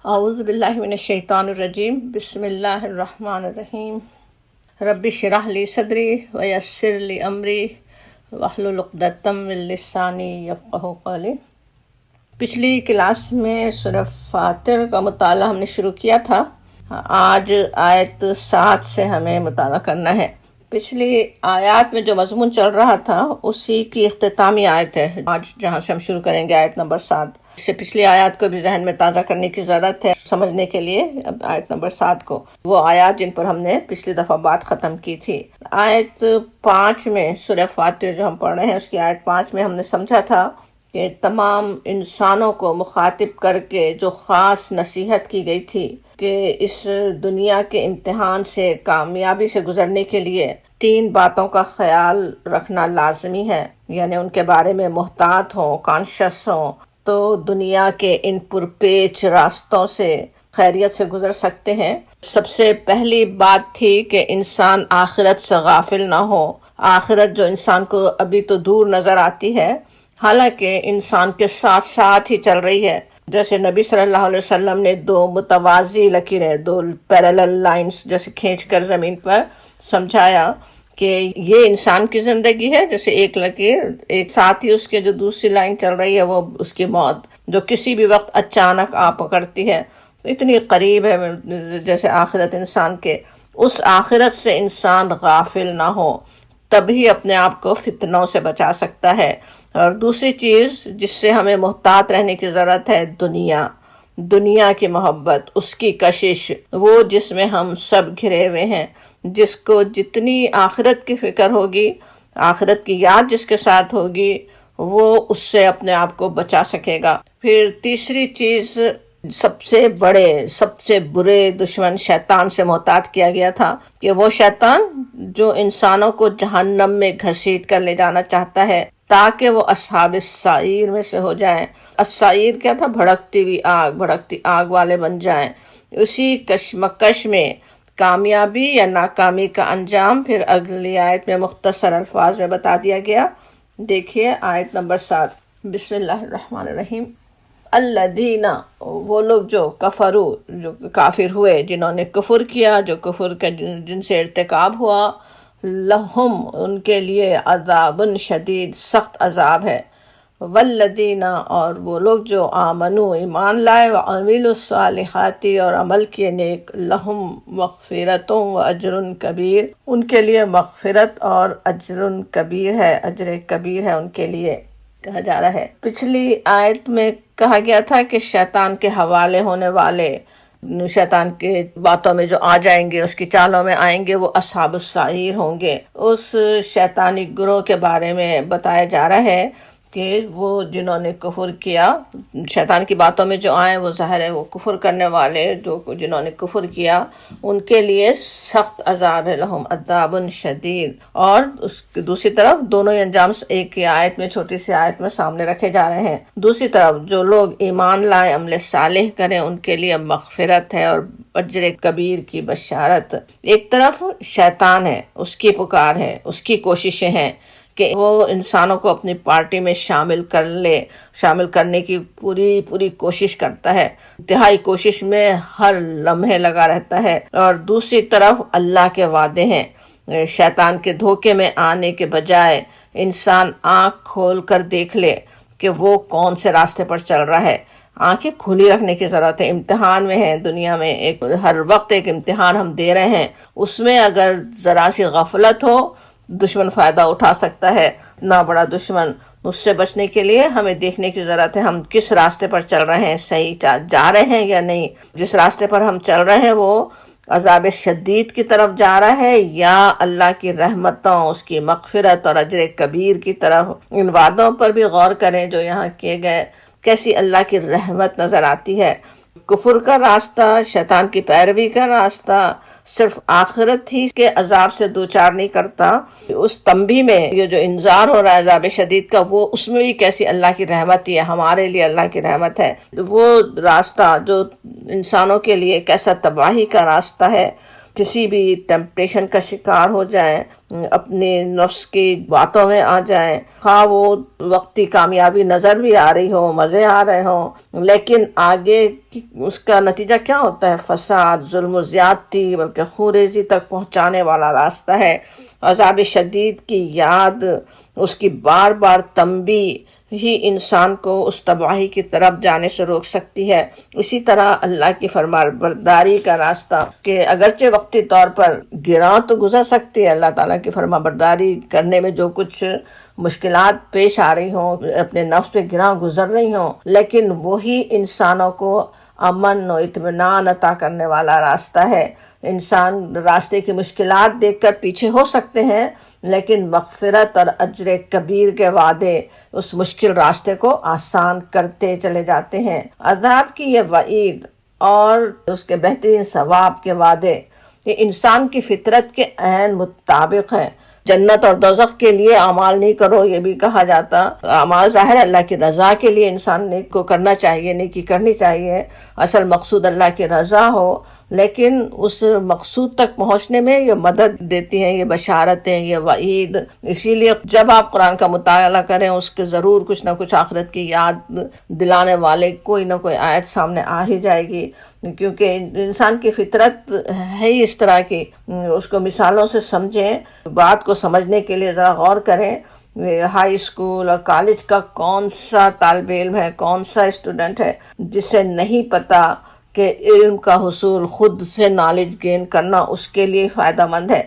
اعوذ باللہ من الشیطان الرجیم، بسم اللہ الرحمن الرحیم۔ رب اشرح لی صدری ویسر لی امری واحلل عقدۃ من لسانی یفقہوا قولی۔ پچھلی کلاس میں سورہ فاطر کا مطالعہ ہم نے شروع کیا تھا۔ آج آیت 7 سے ہمیں مطالعہ کرنا ہے۔ پچھلی آیات میں جو مضمون چل رہا تھا اسی کی اختتامی آیت ہے آج جہاں سے ہم شروع کریں گے، آیت نمبر 7 سے۔ پچھلی آیات کو بھی ذہن میں تازہ کرنے کی ضرورت ہے سمجھنے کے لیے آیت نمبر 7 کو، وہ آیات جن پر ہم نے پچھلی دفعہ بات ختم کی تھی۔ آیت 5 میں سورہ فاطر جو ہم پڑھ رہے ہیں اس کی آیت 5 میں ہم نے سمجھا تھا کہ تمام انسانوں کو مخاطب کر کے جو خاص نصیحت کی گئی تھی کہ اس دنیا کے امتحان سے کامیابی سے گزرنے کے لیے 3 باتوں کا خیال رکھنا لازمی ہے، یعنی ان کے بارے میں محتاط ہوں، کانشس ہوں، تو دنیا کے ان پرپیچ راستوں سے خیریت سے گزر سکتے ہیں۔ سب سے پہلی بات تھی کہ انسان آخرت سے غافل نہ ہو۔ آخرت جو انسان کو ابھی تو دور نظر آتی ہے، حالانکہ انسان کے ساتھ ساتھ ہی چل رہی ہے۔ جیسے نبی صلی اللہ علیہ وسلم نے 2 متوازی لکیریں، 2 پیرالل لائنز جیسے کھینچ کر زمین پر سمجھایا کہ یہ انسان کی زندگی ہے، جیسے ایک لکیر ایک ساتھ ہی اس کے جو دوسری لائن چل رہی ہے وہ اس کی موت، جو کسی بھی وقت اچانک آ پکڑتی ہے، اتنی قریب ہے جیسے آخرت انسان کے۔ اس آخرت سے انسان غافل نہ ہو، تبھی اپنے آپ کو فتنوں سے بچا سکتا ہے۔ اور دوسری چیز جس سے ہمیں محتاط رہنے کی ضرورت ہے، دنیا کی محبت، اس کی کشش، وہ جس میں ہم سب گھرے ہوئے ہیں۔ جس کو جتنی آخرت کی فکر ہوگی، آخرت کی یاد جس کے ساتھ ہوگی، وہ اس سے اپنے آپ کو بچا سکے گا۔ پھر تیسری چیز، سب سے برے دشمن شیطان سے محتاط کیا گیا تھا کہ وہ شیطان جو انسانوں کو جہنم میں گھسیٹ کر لے جانا چاہتا ہے تاکہ وہ اصحاب السعیر میں سے ہو جائیں۔ السعیر کیا تھا؟ بھڑکتی آگ والے بن جائیں۔ اسی کشمکش میں کامیابی یا ناکامی کا انجام پھر اگلی آیت میں مختصر الفاظ میں بتا دیا گیا۔ دیکھیے آیت نمبر 7، بسم اللہ الرحمن الرحیم۔ الذین، وہ لوگ جو کفروا، جو کافر ہوئے، جنہوں نے کفر کیا، جو کفر کا جن سے ارتکاب ہوا، لہم، ان کے لیے عذاب شدید، سخت عذاب ہے۔ والذین، اور وہ لوگ جو آمنوا، ایمان لائے، وعملوا الصالحات، اور عمل کیے نیک، لہم مغفرۃ واجر کبیر، ان کے لیے مغفرت اور اجر کبیر ہے، اجر کبیر ہے ان کے لیے کہا جا رہا ہے۔ پچھلی آیت میں کہا گیا تھا کہ شیطان کے حوالے ہونے والے، شیطان کے باتوں میں جو آ جائیں گے، اس کی چالوں میں آئیں گے، وہ اصحاب السعیر ہوں گے۔ اس شیطانی گروہ کے بارے میں بتایا جا رہا ہے کہ وہ جنہوں نے کفر کیا، شیطان کی باتوں میں جو آئیں وہ ظاہر ہے وہ کفر کرنے والے، جنہوں نے کفر کیا ان کے لیے سخت عذاب ہے، لہم عذاب شدید۔ اور اس دوسری طرف دونوں ہی انجام ایک ہی آیت میں، چھوٹی سی آیت میں سامنے رکھے جا رہے ہیں۔ دوسری طرف جو لوگ ایمان لائے، عمل صالح کریں، ان کے لیے مغفرت ہے اور اجر کبیر کی بشارت۔ ایک طرف شیطان ہے، اس کی پکار ہے، اس کی کوششیں ہیں کہ وہ انسانوں کو اپنی پارٹی میں شامل کرنے کی پوری کوشش کرتا ہے، انتہائی کوشش میں ہر لمحے لگا رہتا ہے۔ اور دوسری طرف اللہ کے وعدے ہیں۔ شیطان کے دھوکے میں آنے کے بجائے انسان آنکھ کھول کر دیکھ لے کہ وہ کون سے راستے پر چل رہا ہے۔ آنکھیں کھلی رکھنے کی ضرورت ہے۔ امتحان میں ہے دنیا میں، ہر وقت ایک امتحان ہم دے رہے ہیں، اس میں اگر ذرا سی غفلت ہو دشمن فائدہ اٹھا سکتا ہے، نہ بڑا دشمن۔ اس سے بچنے کے لیے ہمیں دیکھنے کی ضرورت ہے ہم کس راستے پر چل رہے ہیں، صحیح جا رہے ہیں یا نہیں۔ جس راستے پر ہم چل رہے ہیں وہ عذاب شدید کی طرف جا رہا ہے یا اللہ کی رحمتوں، اس کی مغفرت اور اجر کبیر کی طرف۔ ان وعدوں پر بھی غور کریں جو یہاں کیے گئے، کیسی اللہ کی رحمت نظر آتی ہے۔ کفر کا راستہ، شیطان کی پیروی کا راستہ صرف آخرت ہی کے عذاب سے دوچار نہیں کرتا، اس تنبیہ میں یہ جو انذار ہو رہا ہے عذاب شدید کا، وہ اس میں بھی کیسی اللہ کی رحمت ہے، ہمارے لیے اللہ کی رحمت ہے۔ وہ راستہ جو انسانوں کے لیے کیسا تباہی کا راستہ ہے، کسی بھی ٹیمپٹیشن کا شکار ہو جائیں اپنے نفس کی باتوں میں آ جائیں، خواہ وہ وقتی کامیابی نظر بھی آ رہی ہو، مزے آ رہے ہوں، لیکن آگے اس کا نتیجہ کیا ہوتا ہے؟ فساد، ظلم و زیادتی، بلکہ خونریزی تک پہنچانے والا راستہ ہے۔ عذاب شدید کی یاد، اس کی بار بار تنبیہ ہی انسان کو اس تباہی کی طرف جانے سے روک سکتی ہے۔ اسی طرح اللہ کی فرمانبرداری کا راستہ، کہ اگرچہ وقتی طور پر گراں تو گزر سکتی ہے، اللہ تعالیٰ کی فرمانبرداری کرنے میں جو کچھ مشکلات پیش آ رہی ہوں، اپنے نفس پہ گراں گزر رہی ہوں، لیکن وہی انسانوں کو امن و اطمینان عطا کرنے والا راستہ ہے۔ انسان راستے کی مشکلات دیکھ کر پیچھے ہو سکتے ہیں، لیکن مغفرت اور اجر کبیر کے وعدے اس مشکل راستے کو آسان کرتے چلے جاتے ہیں۔ عذاب کی یہ وعید اور اس کے بہترین ثواب کے وعدے، یہ انسان کی فطرت کے عین مطابق ہیں۔ جنت اور دوزخ کے لیے اعمال نہیں کرو، یہ بھی کہا جاتا۔ اعمال ظاہر ہے اللہ کی رضا کے لیے انسان نیک کو کرنا چاہیے، نیکی کرنی چاہیے، اصل مقصود اللہ کی رضا ہو، لیکن اس مقصود تک پہنچنے میں یہ مدد دیتی ہیں، یہ بشارتیں، یہ وعید۔ اسی لیے جب آپ قرآن کا مطالعہ کریں، اس کے ضرور کچھ نہ کچھ آخرت کی یاد دلانے والے کوئی نہ کوئی آیت سامنے آ ہی جائے گی، کیونکہ انسان کی فطرت ہے ہی اس طرح کی۔ اس کو مثالوں سے سمجھیں، بات کو سمجھنے کے لیے ذرا غور کریں۔ ہائی اسکول اور کالج کا کون سا طالب علم ہے، کون سا اسٹوڈنٹ ہے جسے نہیں پتا کہ علم کا حصول، خود سے نالج گین کرنا اس کے لیے فائدہ مند ہے،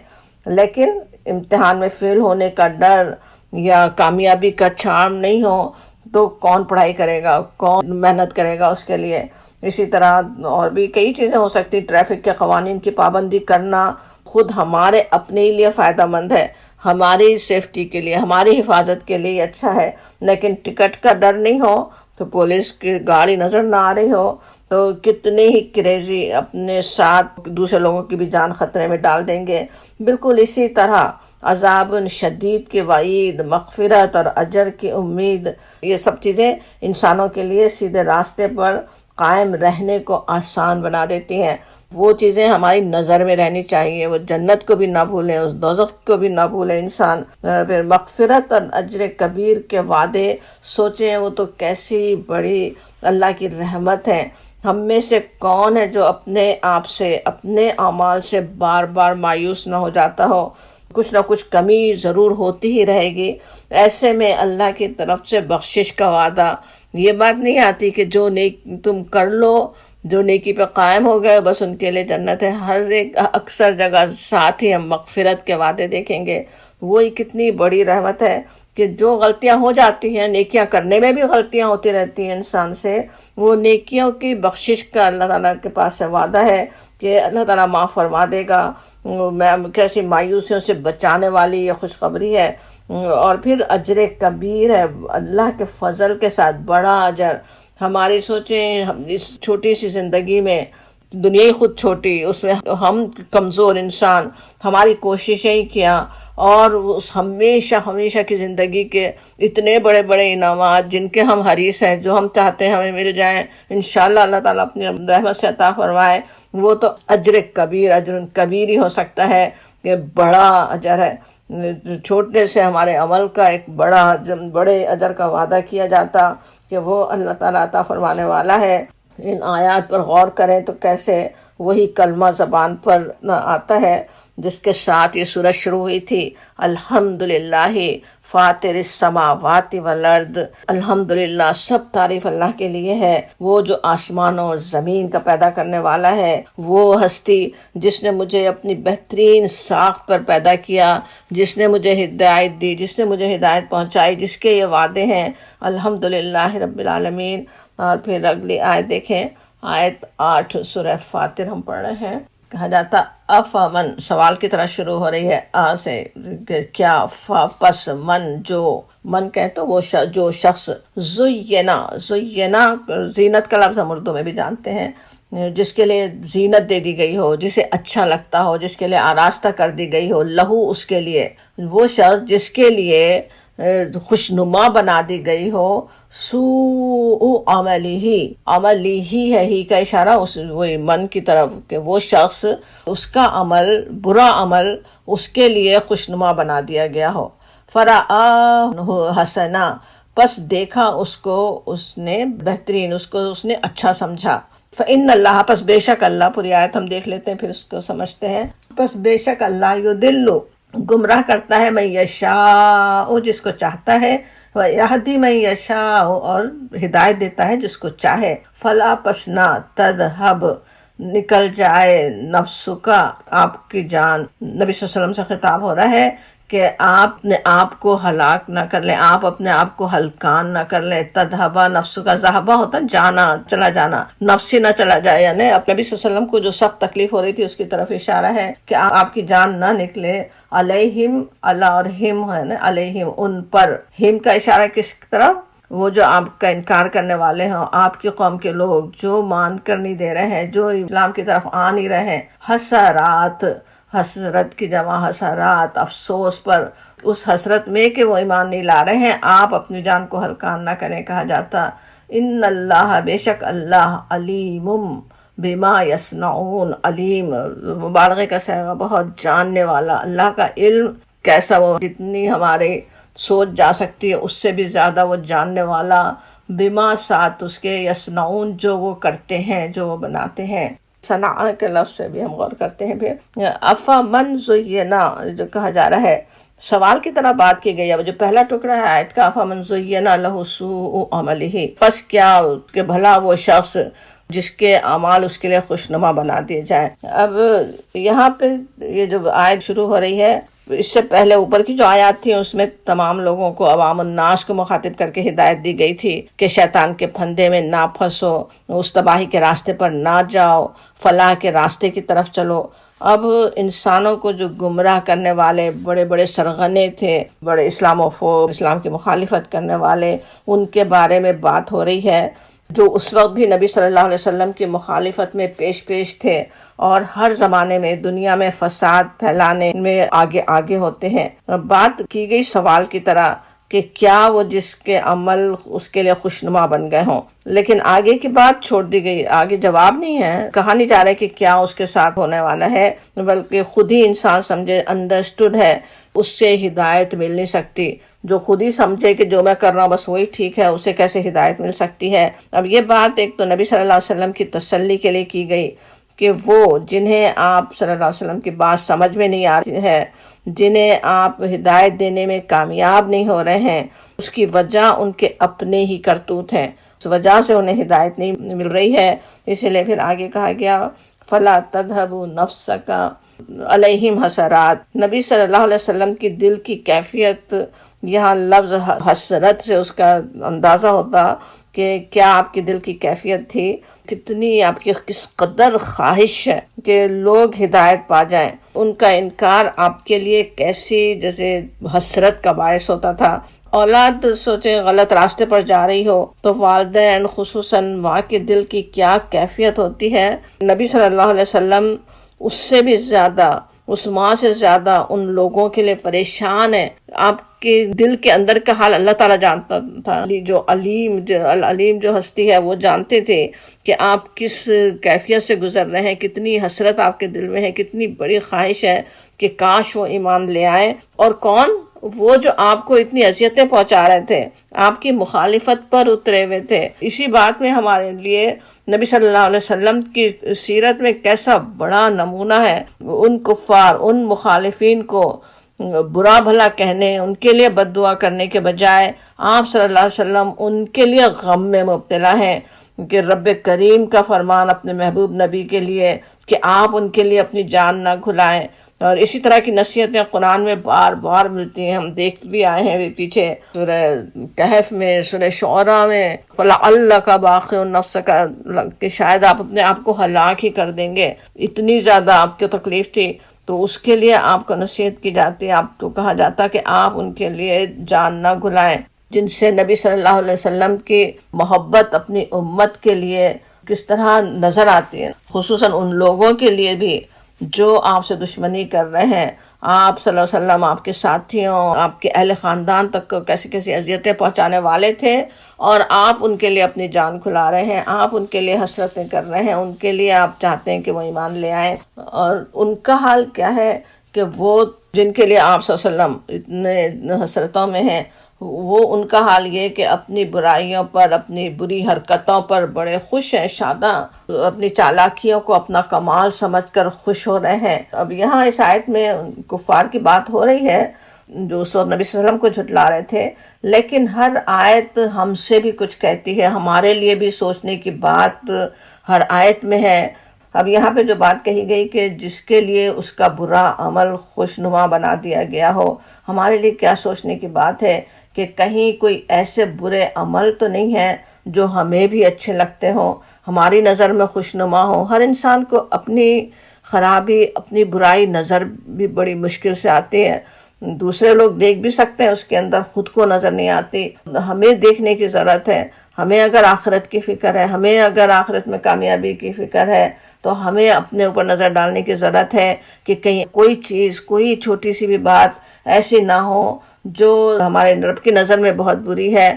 لیکن امتحان میں فیل ہونے کا ڈر یا کامیابی کا چارم نہیں ہو تو کون پڑھائی کرے گا، کون محنت کرے گا اس کے لیے۔ اسی طرح اور بھی کئی چیزیں ہو سکتی۔ ٹریفک کے قوانین کی پابندی کرنا خود ہمارے اپنے لیے فائدہ مند ہے، ہماری سیفٹی کے لیے، ہماری حفاظت کے لیے اچھا ہے، لیکن ٹکٹ کا ڈر نہیں ہو تو پولیس کی گاڑی نظر نہ آ رہی ہو تو کتنے ہی کریزی اپنے ساتھ دوسرے لوگوں کی بھی جان خطرے میں ڈال دیں گے۔ بالکل اسی طرح عذاب شدید کی وعید، مغفرت اور اجر کی امید، یہ سب چیزیں انسانوں کے لیے سیدھے راستے پر قائم رہنے کو آسان بنا دیتی ہیں۔ وہ چیزیں ہماری نظر میں رہنی چاہیے، وہ جنت کو بھی نہ بھولیں، اس دوزخ کو بھی نہ بھولیں انسان۔ پھر مغفرت اور اجر کبیر کے وعدے سوچیں، وہ تو کیسی بڑی اللہ کی رحمت ہے۔ ہم میں سے کون ہے جو اپنے آپ سے، اپنے اعمال سے بار بار مایوس نہ ہو جاتا ہو؟ کچھ نہ کچھ کمی ضرور ہوتی ہی رہے گی۔ ایسے میں اللہ کی طرف سے بخشش کا وعدہ، یہ بات نہیں آتی کہ جو نیک تم کر لو، جو نیکی پہ قائم ہو گئے بس ان کے لیے جنت ہے۔ ہر ایک اکثر جگہ ساتھ ہی ہم مغفرت کے وعدے دیکھیں گے۔ وہی کتنی بڑی رحمت ہے کہ جو غلطیاں ہو جاتی ہیں، نیکیاں کرنے میں بھی غلطیاں ہوتی رہتی ہیں انسان سے، وہ نیکیوں کی بخشش کا اللہ تعالیٰ کے پاس سے وعدہ ہے کہ اللہ تعالیٰ معاف فرما دے گا۔ کیسی مایوسیوں سے بچانے والی یہ خوشخبری ہے۔ اور پھر اجر کبیر ہے، اللہ کے فضل کے ساتھ بڑا اجر۔ ہماری سوچیں، ہم اس چھوٹی سی زندگی میں، دنیا ہی خود چھوٹی، اس میں ہم کمزور انسان، ہماری کوششیں ہی کیا، اور اس ہمیشہ کی زندگی کے اتنے بڑے بڑے انعامات جن کے ہم حریص ہیں، جو ہم چاہتے ہیں ہمیں مل جائیں، انشاءاللہ اللہ تعالیٰ اپنی رحمت سے عطا فرمائے، وہ تو اجر کبیر ہی ہو سکتا ہے کہ بڑا اجر ہے۔ چھوٹے سے ہمارے عمل کا ایک بڑے اجر کا وعدہ کیا جاتا کہ وہ اللہ تعالیٰ عطا فرمانے والا ہے۔ ان آیات پر غور کریں تو کیسے وہی کلمہ زبان پر آتا ہے جس کے ساتھ یہ سورج شروع ہوئی تھی، الحمدللہ فاطر السماوات والارض۔ الحمدللہ، سب تعریف اللہ کے لیے ہے، وہ جو آسمانوں اور زمین کا پیدا کرنے والا ہے، وہ ہستی جس نے مجھے اپنی بہترین ساخت پر پیدا کیا، جس نے مجھے ہدایت دی، جس نے مجھے ہدایت پہنچائی، جس کے یہ وعدے ہیں، الحمدللہ رب العالمین۔ اور پھر اگلی آیت دیکھیں، آیت 8 سورہ فاطر ہم پڑھ رہے ہیں۔ کہا جاتا افمن، سوال کی طرح شروع ہو رہی ہے آ سے، کہ کیا، پس من، جو، من کہیں تو وہ جو شخص، زینا زینت کا لفظ ہم اردو میں بھی جانتے ہیں، جس کے لیے زینت دے دی گئی ہو، جسے اچھا لگتا ہو، جس کے لیے آراستہ کر دی گئی ہو، لہو اس کے لیے، وہ شخص جس کے لیے خوشنما بنا دی گئی ہو، سوء عملی ہی ہے، ہی کا اشارہ اس وہ من کی طرف کہ وہ شخص اس کا عمل برا عمل اس کے لیے خوشنما بنا دیا گیا ہو، فرآہ حسنا، پس دیکھا اس کو اس نے بہترین، اس کو اس نے اچھا سمجھا، فإن اللہ، پس بے شک اللہ، پوری آیت ہم دیکھ لیتے ہیں پھر اس کو سمجھتے ہیں، پس بے شک اللہ یضل، گمراہ کرتا ہے، من یشاء، جس کو چاہتا ہے، ویہدی من یشاء، اور ہدایت دیتا ہے جس کو چاہے، فلا، پس نہ، تذہب، نکل جائے، نفس کا، آپ کی جان، نبی صلی اللہ علیہ وسلم سے خطاب ہو رہا ہے کہ آپ نے آپ کو ہلاک نہ کر لیں، آپ اپنے آپ کو ہلکان نہ کر لیں، تذہبا نفس کا، ذہبہ ہوتا جانا، چلا جانا، نفس ہی نہ چلا جائے، یعنی اب نبی صلی اللہ علیہ وسلم کو جو سخت تکلیف ہو رہی تھی اس کی طرف اشارہ ہے کہ آپ کی جان نہ نکلے، علیہم، اللہ اور ہم ہے نا، علیہم، ان پر، ہم کا اشارہ کس طرف؟ وہ جو آپ کا انکار کرنے والے ہیں، آپ کی قوم کے لوگ جو مان کر نہیں دے رہے ہیں، جو اسلام کی طرف آ نہیں رہے ہیں، حسرات، حسرت کی جمع حسرات، افسوس پر، اس حسرت میں کہ وہ ایمان نہیں لا رہے ہیں، آپ اپنی جان کو ہلکان نہ کریں کہا جاتا، ان اللہ، بے شک اللہ، علیم بما یصنعون، علیم مبالغے کا صیغہ، بہت جاننے والا، اللہ کا علم کیسا، وہ جتنی ہمارے سوچ جا سکتی ہے اس سے بھی زیادہ وہ جاننے والا، بما، ساتھ اس کے، یصنعون، جو وہ کرتے ہیں، جو وہ بناتے ہیں، صنع کے لفظ پہ بھی ہم غور کرتے ہیں۔ پھر افا من زینا، جو کہا جا رہا ہے، سوال کی طرح بات کی گئی ہے، جو پہلا ٹکڑا ہے آیت کا، افا من زینا لہ سوء عملہ، پس کیا کہ بھلا وہ شخص جس کے اعمال اس کے لیے خوشنما بنا دیے جائیں۔ اب یہاں پہ یہ جو آیت شروع ہو رہی ہے، اس سے پہلے اوپر کی جو آیات تھی اس میں تمام لوگوں کو، عوام الناس کو مخاطب کر کے ہدایت دی گئی تھی کہ شیطان کے پھندے میں نہ پھنسو، اس تباہی کے راستے پر نہ جاؤ، فلاح کے راستے کی طرف چلو۔ اب انسانوں کو جو گمراہ کرنے والے بڑے بڑے سرغنے تھے، بڑے اسلاموفوب، اسلام کی مخالفت کرنے والے، ان کے بارے میں بات ہو رہی ہے، جو اس وقت بھی نبی صلی اللہ علیہ وسلم کی مخالفت میں پیش تھے اور ہر زمانے میں دنیا میں فساد پھیلانے میں آگے آگے ہوتے ہیں۔ بات کی گئی سوال کی طرح کہ کیا وہ جس کے عمل اس کے لیے خوشنما بن گئے ہوں، لیکن آگے کی بات چھوڑ دی گئی، آگے جواب نہیں ہے، کہا نہیں جا رہا کہ کیا اس کے ساتھ ہونے والا ہے، بلکہ خود ہی انسان سمجھے، انڈرسٹوڈ ہے، اس سے ہدایت مل نہیں سکتی، جو خود ہی سمجھے کہ جو میں کر رہا ہوں بس وہی ٹھیک ہے، اسے کیسے ہدایت مل سکتی ہے۔ اب یہ بات ایک تو نبی صلی اللہ علیہ وسلم کی تسلی کے لیے کی گئی کہ وہ جنہیں آپ صلی اللہ علیہ وسلم کی بات سمجھ میں نہیں آ رہی ہے، جنہیں آپ ہدایت دینے میں کامیاب نہیں ہو رہے ہیں، اس کی وجہ ان کے اپنے ہی کرتوت ہیں، اس وجہ سے انہیں ہدایت نہیں مل رہی ہے۔ اسی لیے پھر آگے کہا گیا فلا تذهب نفسك علیہم حسرات، نبی صلی اللہ علیہ وسلم کی دل کی کیفیت، یہاں لفظ حسرت سے اس کا اندازہ ہوتا کہ کیا آپ کی دل کی کیفیت تھی، کتنی آپ کی کس قدر خواہش ہے کہ لوگ ہدایت پا جائیں، ان کا انکار آپ کے لیے کیسی جیسے حسرت کا باعث ہوتا تھا۔ اولاد سوچیں غلط راستے پر جا رہی ہو تو والدین خصوصاً ماں کے دل کی کیا کیفیت ہوتی ہے، نبی صلی اللہ علیہ وسلم اس سے بھی زیادہ، اس ماں سے زیادہ ان لوگوں کے لیے پریشان ہے۔ آپ کے دل کے اندر کا حال اللہ تعالیٰ جانتا تھا، جو العلیم جو ہستی ہے وہ جانتے تھے کہ آپ کس کیفیت سے گزر رہے ہیں، کتنی حسرت آپ کے دل میں ہے، کتنی بڑی خواہش ہے کہ کاش وہ ایمان لے آئے۔ اور کون؟ وہ جو آپ کو اتنی اذیتیں پہنچا رہے تھے، آپ کی مخالفت پر اترے ہوئے تھے۔ اسی بات میں ہمارے لیے نبی صلی اللہ علیہ وسلم کی سیرت میں کیسا بڑا نمونہ ہے، ان کفار، ان مخالفین کو برا بھلا کہنے، ان کے لیے بد دعا کرنے کے بجائے آپ صلی اللہ علیہ وسلم ان کے لیے غم میں مبتلا ہیں کہ رب کریم کا فرمان اپنے محبوب نبی کے لیے کہ آپ ان کے لیے اپنی جان نہ کھلائیں۔ اور اسی طرح کی نصیحتیں قرآن میں بار بار ملتی ہیں، ہم دیکھ بھی آئے ہیں پیچھے، سورہ کہف میں، سورہ شعراء میں، فَلَعَلَّكَ بَاخِعٌ نَفْسَكَ، کہ شاید آپ اپنے آپ کو ہلاک ہی کر دیں گے، اتنی زیادہ آپ کو تکلیف تھی، تو اس کے لیے آپ کو نصیحت کی جاتی، آپ کو کہا جاتا کہ آپ ان کے لیے جان نہ گھلائیں، جن سے نبی صلی اللہ علیہ وسلم کی محبت اپنی امت کے لیے کس طرح نظر آتی ہے، خصوصاً ان لوگوں کے لیے بھی جو آپ سے دشمنی کر رہے ہیں، آپ صلی اللہ علیہ وسلم آپ کے ساتھیوں، آپ کے اہل خاندان تک کو کیسی کیسی اذیتیں پہنچانے والے تھے، اور آپ ان کے لیے اپنی جان کھلا رہے ہیں، آپ ان کے لیے حسرتیں کر رہے ہیں، ان کے لیے آپ چاہتے ہیں کہ وہ ایمان لے آئیں۔ اور ان کا حال کیا ہے کہ وہ جن کے لیے آپ صلی اللہ علیہ وسلم اتنے حسرتوں میں ہیں، وہ ان کا حال یہ کہ اپنی برائیوں پر، اپنی بری حرکتوں پر بڑے خوش ہیں، شاداں، اپنی چالاکیوں کو اپنا کمال سمجھ کر خوش ہو رہے ہیں۔ اب یہاں اس آیت میں کفار کی بات ہو رہی ہے جو اس وقت نبی صلی اللہ علیہ وسلم کو جھٹلا رہے تھے، لیکن ہر آیت ہم سے بھی کچھ کہتی ہے، ہمارے لیے بھی سوچنے کی بات ہر آیت میں ہے۔ اب یہاں پہ جو بات کہی گئی کہ جس کے لیے اس کا برا عمل خوشنما بنا دیا گیا ہو، ہمارے لیے کیا سوچنے کی بات ہے کہ کہیں کوئی ایسے برے عمل تو نہیں ہے جو ہمیں بھی اچھے لگتے ہوں، ہماری نظر میں خوشنما ہو۔ ہر انسان کو اپنی خرابی، اپنی برائی نظر بھی بڑی مشکل سے آتی ہے، دوسرے لوگ دیکھ بھی سکتے ہیں، اس کے اندر خود کو نظر نہیں آتی۔ ہمیں دیکھنے کی ضرورت ہے، ہمیں اگر آخرت کی فکر ہے، ہمیں اگر آخرت میں کامیابی کی فکر ہے، تو ہمیں اپنے اوپر نظر ڈالنے کی ضرورت ہے کہ کہیں کوئی چیز، کوئی چھوٹی سی بھی بات ایسی نہ ہو جو ہمارے رب کی نظر میں بہت بری ہے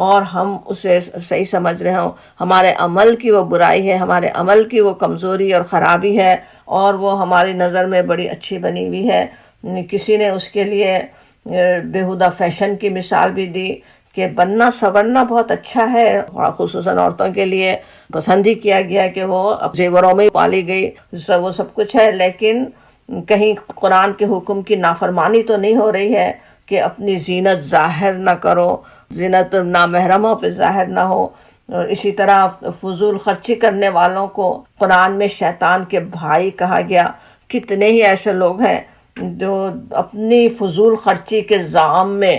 اور ہم اسے صحیح سمجھ رہے ہوں، ہمارے عمل کی وہ برائی ہے، ہمارے عمل کی وہ کمزوری اور خرابی ہے، اور وہ ہماری نظر میں بڑی اچھی بنی ہوئی ہے۔ کسی نے اس کے لیے بیہودہ فیشن کی مثال بھی دی کہ بننا سورنا بہت اچھا ہے، خصوصاً عورتوں کے لیے پسند ہی کیا گیا کہ وہ زیوروں میں پالی گئی، وہ سب کچھ ہے، لیکن کہیں قرآن کے حکم کی نافرمانی تو نہیں ہو رہی ہے کہ اپنی زینت ظاہر نہ کرو، زینت نامحرموں پہ ظاہر نہ ہو۔ اسی طرح فضول خرچی کرنے والوں کو قرآن میں شیطان کے بھائی کہا گیا۔ کتنے ہی ایسے لوگ ہیں جو اپنی فضول خرچی کے زعم میں،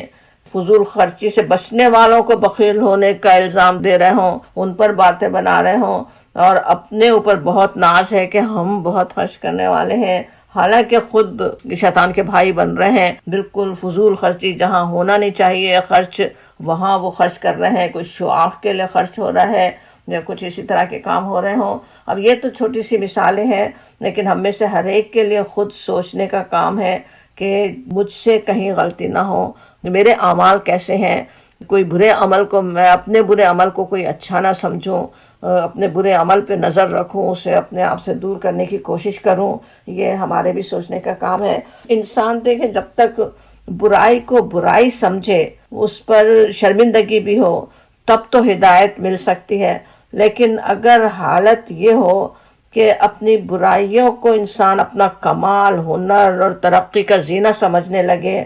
فضول خرچی سے بچنے والوں کو بخیل ہونے کا الزام دے رہے ہوں، ان پر باتیں بنا رہے ہوں، اور اپنے اوپر بہت ناز ہے کہ ہم بہت خرچ کرنے والے ہیں، حالانکہ خود شیطان کے بھائی بن رہے ہیں۔ بالکل فضول خرچی، جہاں ہونا نہیں چاہیے خرچ وہاں وہ خرچ کر رہے ہیں، کچھ شو آف کے لیے خرچ ہو رہا ہے یا کچھ اسی طرح کے کام ہو رہے ہوں۔ اب یہ تو چھوٹی سی مثالیں ہیں، لیکن ہم میں سے ہر ایک کے لیے خود سوچنے کا کام ہے کہ مجھ سے کہیں غلطی نہ ہو، میرے اعمال کیسے ہیں، کوئی برے عمل کو، میں اپنے برے عمل کو کوئی اچھا نہ سمجھوں، اپنے برے عمل پہ نظر رکھوں، اسے اپنے آپ سے دور کرنے کی کوشش کروں۔ یہ ہمارے بھی سوچنے کا کام ہے۔ انسان دیکھیں جب تک برائی کو برائی سمجھے، اس پر شرمندگی بھی ہو، تب تو ہدایت مل سکتی ہے، لیکن اگر حالت یہ ہو کہ اپنی برائیوں کو انسان اپنا کمال، ہنر اور ترقی کا زینہ سمجھنے لگے،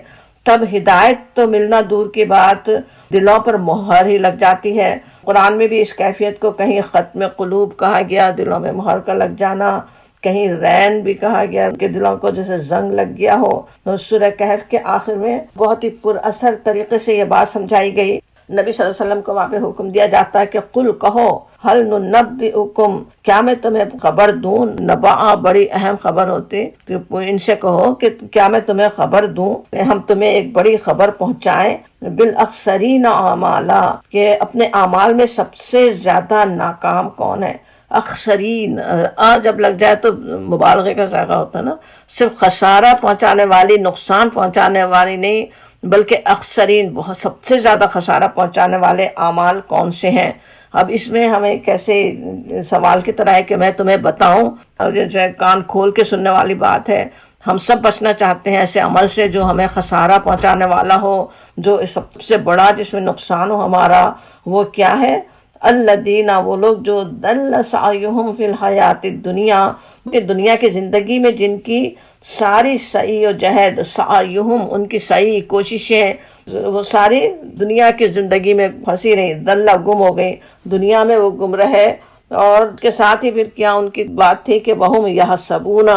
تب ہدایت تو ملنا دور کی بات، دلوں پر مہر ہی لگ جاتی ہے۔ قرآن میں بھی اس کیفیت کو کہیں ختم قلوب کہا گیا، دلوں میں مہر کا لگ جانا، کہیں رین بھی کہا گیا کہ دلوں کو جیسے زنگ لگ گیا ہو۔ سورہ کہف کے آخر میں بہت ہی پر اثر طریقے سے یہ بات سمجھائی گئی۔ نبی صلی اللہ علیہ وسلم کو وہاں پہ حکم دیا جاتا ہے کہ قل کہو ہل ننبئکم، کیا میں تمہیں خبر دوں، نبع بڑی اہم خبر ہوتی، تو ان سے کہو کہ کیا میں تمہیں خبر دوں، ہم تمہیں ایک بڑی خبر پہنچائیں، بالاخسرین اعمالا، کہ اپنے اعمال میں سب سے زیادہ ناکام کون ہے۔ اخسرین جب لگ جائے تو مبالغے کا ذائقہ ہوتا ہے نا، صرف خسارہ پہنچانے والی، نقصان پہنچانے والی نہیں، بلکہ اخسرین، بہت سب سے زیادہ خسارہ پہنچانے والے اعمال کون سے ہیں۔ اب اس میں ہمیں کیسے سوال کی طرح ہے کہ میں تمہیں بتاؤں، اور یہ جو ہے کان کھول کے سننے والی بات ہے۔ ہم سب بچنا چاہتے ہیں ایسے عمل سے جو ہمیں خسارہ پہنچانے والا ہو، جو سب سے بڑا جس میں نقصان ہو ہمارا۔ وہ کیا ہے؟ الذین، وہ لوگ جو ضل سعیہم فی الحیات الدنیا، کہ دنیا کی زندگی میں جن کی ساری سعی و جہد، سعیہم ان کی سعی کوششیں، وہ ساری دنیا کی زندگی میں پھنسی رہی، ضل گم ہو گئی، دنیا میں وہ گم رہے، اور اس کے ساتھ ہی پھر کیا ان کی بات تھی کہ وہم یحسبون،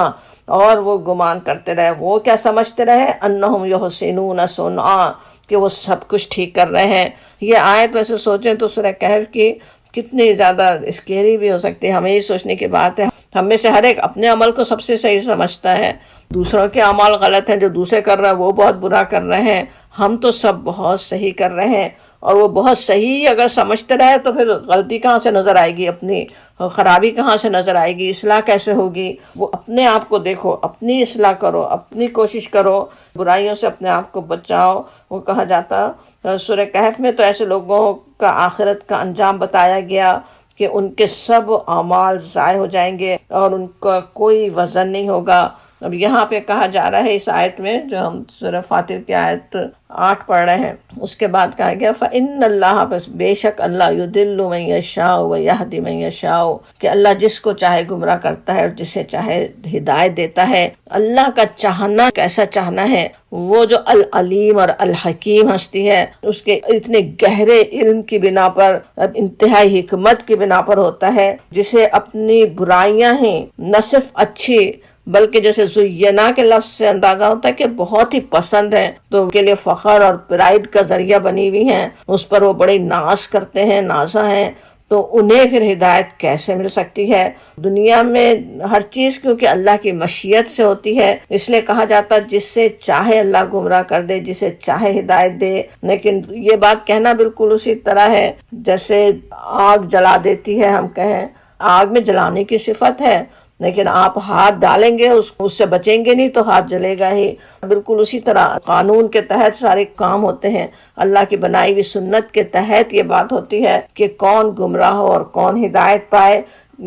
اور وہ گمان کرتے رہے، وہ کیا سمجھتے رہے، انہم یحسنون صنعا، کہ وہ سب کچھ ٹھیک کر رہے ہیں۔ یہ آیت ویسے سوچیں تو سورہ کہف کی کتنی زیادہ اسکیری بھی ہو سکتی ہے، ہمیں یہ سوچنے کی بات ہے۔ ہم میں سے ہر ایک اپنے عمل کو سب سے صحیح سمجھتا ہے، دوسروں کے اعمال غلط ہیں، جو دوسرے کر رہے ہیں وہ بہت برا کر رہے ہیں، ہم تو سب بہت صحیح کر رہے ہیں، اور وہ بہت صحیح اگر سمجھتے رہے تو پھر غلطی کہاں سے نظر آئے گی، اپنی خرابی کہاں سے نظر آئے گی، اصلاح کیسے ہوگی؟ وہ اپنے آپ کو دیکھو، اپنی اصلاح کرو، اپنی کوشش کرو، برائیوں سے اپنے آپ کو بچاؤ۔ وہ کہا جاتا سورہ کہف میں تو ایسے لوگوں کا آخرت کا انجام بتایا گیا کہ ان کے سب اعمال ضائع ہو جائیں گے اور ان کا کوئی وزن نہیں ہوگا۔ اب یہاں پہ کہا جا رہا ہے اس آیت میں، جو ہم سورہ فاطر کی آیت 8 پڑھ رہے ہیں، اس کے بعد کہا گیا فَإِنَّ اللَّهَ، بس بے شک اللہ يُضِلُّ مَن يَشَاءُ وَيَهْدِي مَن يَشَاءُ، کہ اللہ جس کو چاہے گمراہ کرتا ہے اور جسے چاہے ہدایت دیتا ہے۔ اللہ کا چاہنا کیسا چاہنا ہے، وہ جو العلیم اور الحکیم ہستی ہے، اس کے اتنے گہرے علم کی بنا پر، انتہائی حکمت کی بنا پر ہوتا ہے، جسے اپنی برائیاں ہیں نہ صرف اچھی بلکہ جیسے زینا کے لفظ سے اندازہ ہوتا ہے کہ بہت ہی پسند ہے، تو ان کے لیے فخر اور پرائڈ کا ذریعہ بنی ہوئی ہیں، اس پر وہ بڑی ناز کرتے ہیں، نازا ہیں، تو انہیں پھر ہدایت کیسے مل سکتی ہے؟ دنیا میں ہر چیز کیونکہ اللہ کی مشیت سے ہوتی ہے، اس لیے کہا جاتا جس سے چاہے اللہ گمراہ کر دے، جسے چاہے ہدایت دے۔ لیکن یہ بات کہنا بالکل اسی طرح ہے جیسے آگ جلا دیتی ہے، ہم کہیں آگ میں جلانے کی صفت ہے، لیکن آپ ہاتھ ڈالیں گے اس سے بچیں گے نہیں تو ہاتھ جلے گا ہی۔ بالکل اسی طرح قانون کے تحت سارے کام ہوتے ہیں، اللہ کی بنائی ہوئی سنت کے تحت یہ بات ہوتی ہے کہ کون گمراہ ہو اور کون ہدایت پائے۔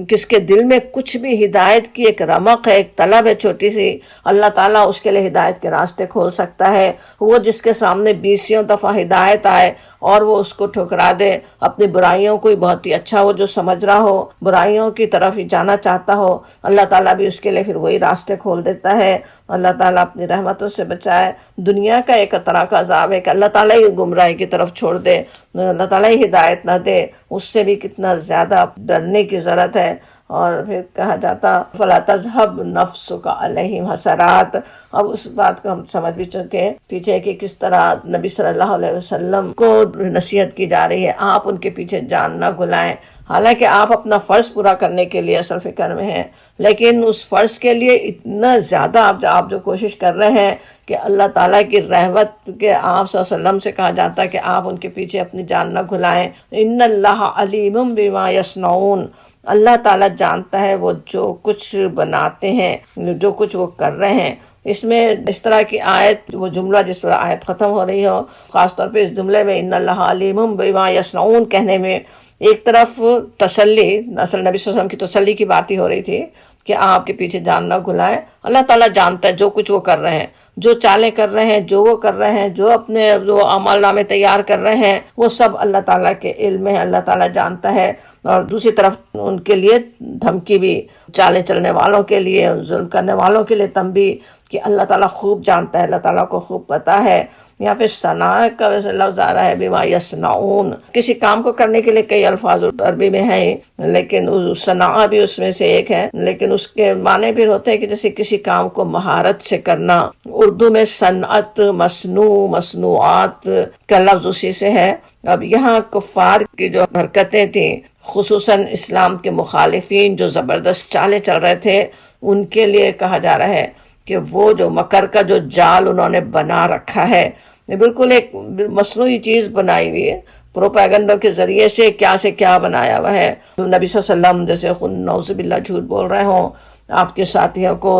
کس کے دل میں کچھ بھی ہدایت کی ایک رمق ہے، ایک طلب ہے چھوٹی سی، اللہ تعالیٰ اس کے لیے ہدایت کے راستے کھول سکتا ہے۔ وہ جس کے سامنے 20 دفعہ ہدایت آئے اور وہ اس کو ٹھکرا دے، اپنی برائیوں کو بہت ہی اچھا وہ جو سمجھ رہا ہو، برائیوں کی طرف ہی جانا چاہتا ہو، اللہ تعالیٰ بھی اس کے لیے پھر وہی راستے کھول دیتا ہے۔ اللہ تعالیٰ اپنی رحمتوں سے بچائے۔ دنیا کا ایک طرح کا عذاب ہے کہ اللہ تعالیٰ ہی گمراہی کی طرف چھوڑ دے، اللہ تعالیٰ ہی ہدایت نہ دے، اس سے بھی کتنا زیادہ ڈرنے کی ضرورت ہے۔ اور پھر کہا جاتا فَلَا تَذْهَبْ نَفْسُكَ عَلَيْهِمْ حَسَرَاتٍ۔ اب اس بات کو ہم سمجھ بھی چکے پیچھے کہ کس طرح نبی صلی اللہ علیہ وسلم کو نصیحت کی جا رہی ہے، آپ ان کے پیچھے جان نہ گھلائیں، حالانکہ آپ اپنا فرض پورا کرنے کے لیے اصل فکر میں ہیں، لیکن اس فرض کے لیے اتنا زیادہ آپ جو کوشش کر رہے ہیں کہ اللہ تعالیٰ کی رحمت کے آپ صلی اللہ علیہ وسلم سے کہا جاتا ہے کہ آپ ان کے پیچھے اپنی جان نہ گھلائیں۔ ان اللہ علیم بما یصنعون، اللہ تعالیٰ جانتا ہے وہ جو کچھ بناتے ہیں، جو کچھ وہ کر رہے ہیں۔ اس میں اس طرح کی آیت، وہ جملہ جس پر آیت ختم ہو رہی ہو، خاص طور پہ اس جملے میں ان اللہ علیم بما یصنعون کہنے میں ایک طرف تسلی، اصل نبی صلی اللہ علیہ وسلم کی تسلی کی بات ہی ہو رہی تھی کہ آپ کے پیچھے جان نہ گھلائیں، اللہ تعالیٰ جانتا ہے جو کچھ وہ کر رہے ہیں، جو چالیں کر رہے ہیں، جو وہ کر رہے ہیں، جو اپنے جو اعمال نامے تیار کر رہے ہیں، وہ سب اللہ تعالیٰ کے علم ہے، اللہ تعالیٰ جانتا ہے۔ اور دوسری طرف ان کے لیے دھمکی بھی، چالے چلنے والوں کے لیے، ظلم کرنے والوں کے لیے تنبیہ کہ اللہ تعالیٰ خوب جانتا ہے، اللہ تعالیٰ کو خوب پتہ ہے۔ یہاں پہ صنع کا ویسے لفظ آ رہا ہے بما یصنعون، کسی کام کو کرنے کے لیے کئی الفاظ عربی میں ہیں، لیکن صنع بھی اس میں سے ایک ہے، لیکن اس کے معنی بھی ہوتے ہیں کہ جیسے کسی کام کو مہارت سے کرنا۔ اردو میں صنعت، مصنوع، مصنوعات کا لفظ اسی سے ہے۔ اب یہاں کفار کی جو حرکتیں تھیں، خصوصاً اسلام کے مخالفین جو زبردست چالے چل رہے تھے، ان کے لیے کہا جا رہا ہے کہ وہ جو مکر کا جو جال انہوں نے بنا رکھا ہے، یہ بالکل ایک مصنوعی چیز بنائی ہوئی ہے، پروپیگنڈوں کے ذریعے سے کیا بنایا ہوا ہے۔ نبی صلی اللہ علیہ وسلم جیسے خود نعوذ باللہ جھوٹ بول رہے ہوں، آپ کے ساتھیوں کو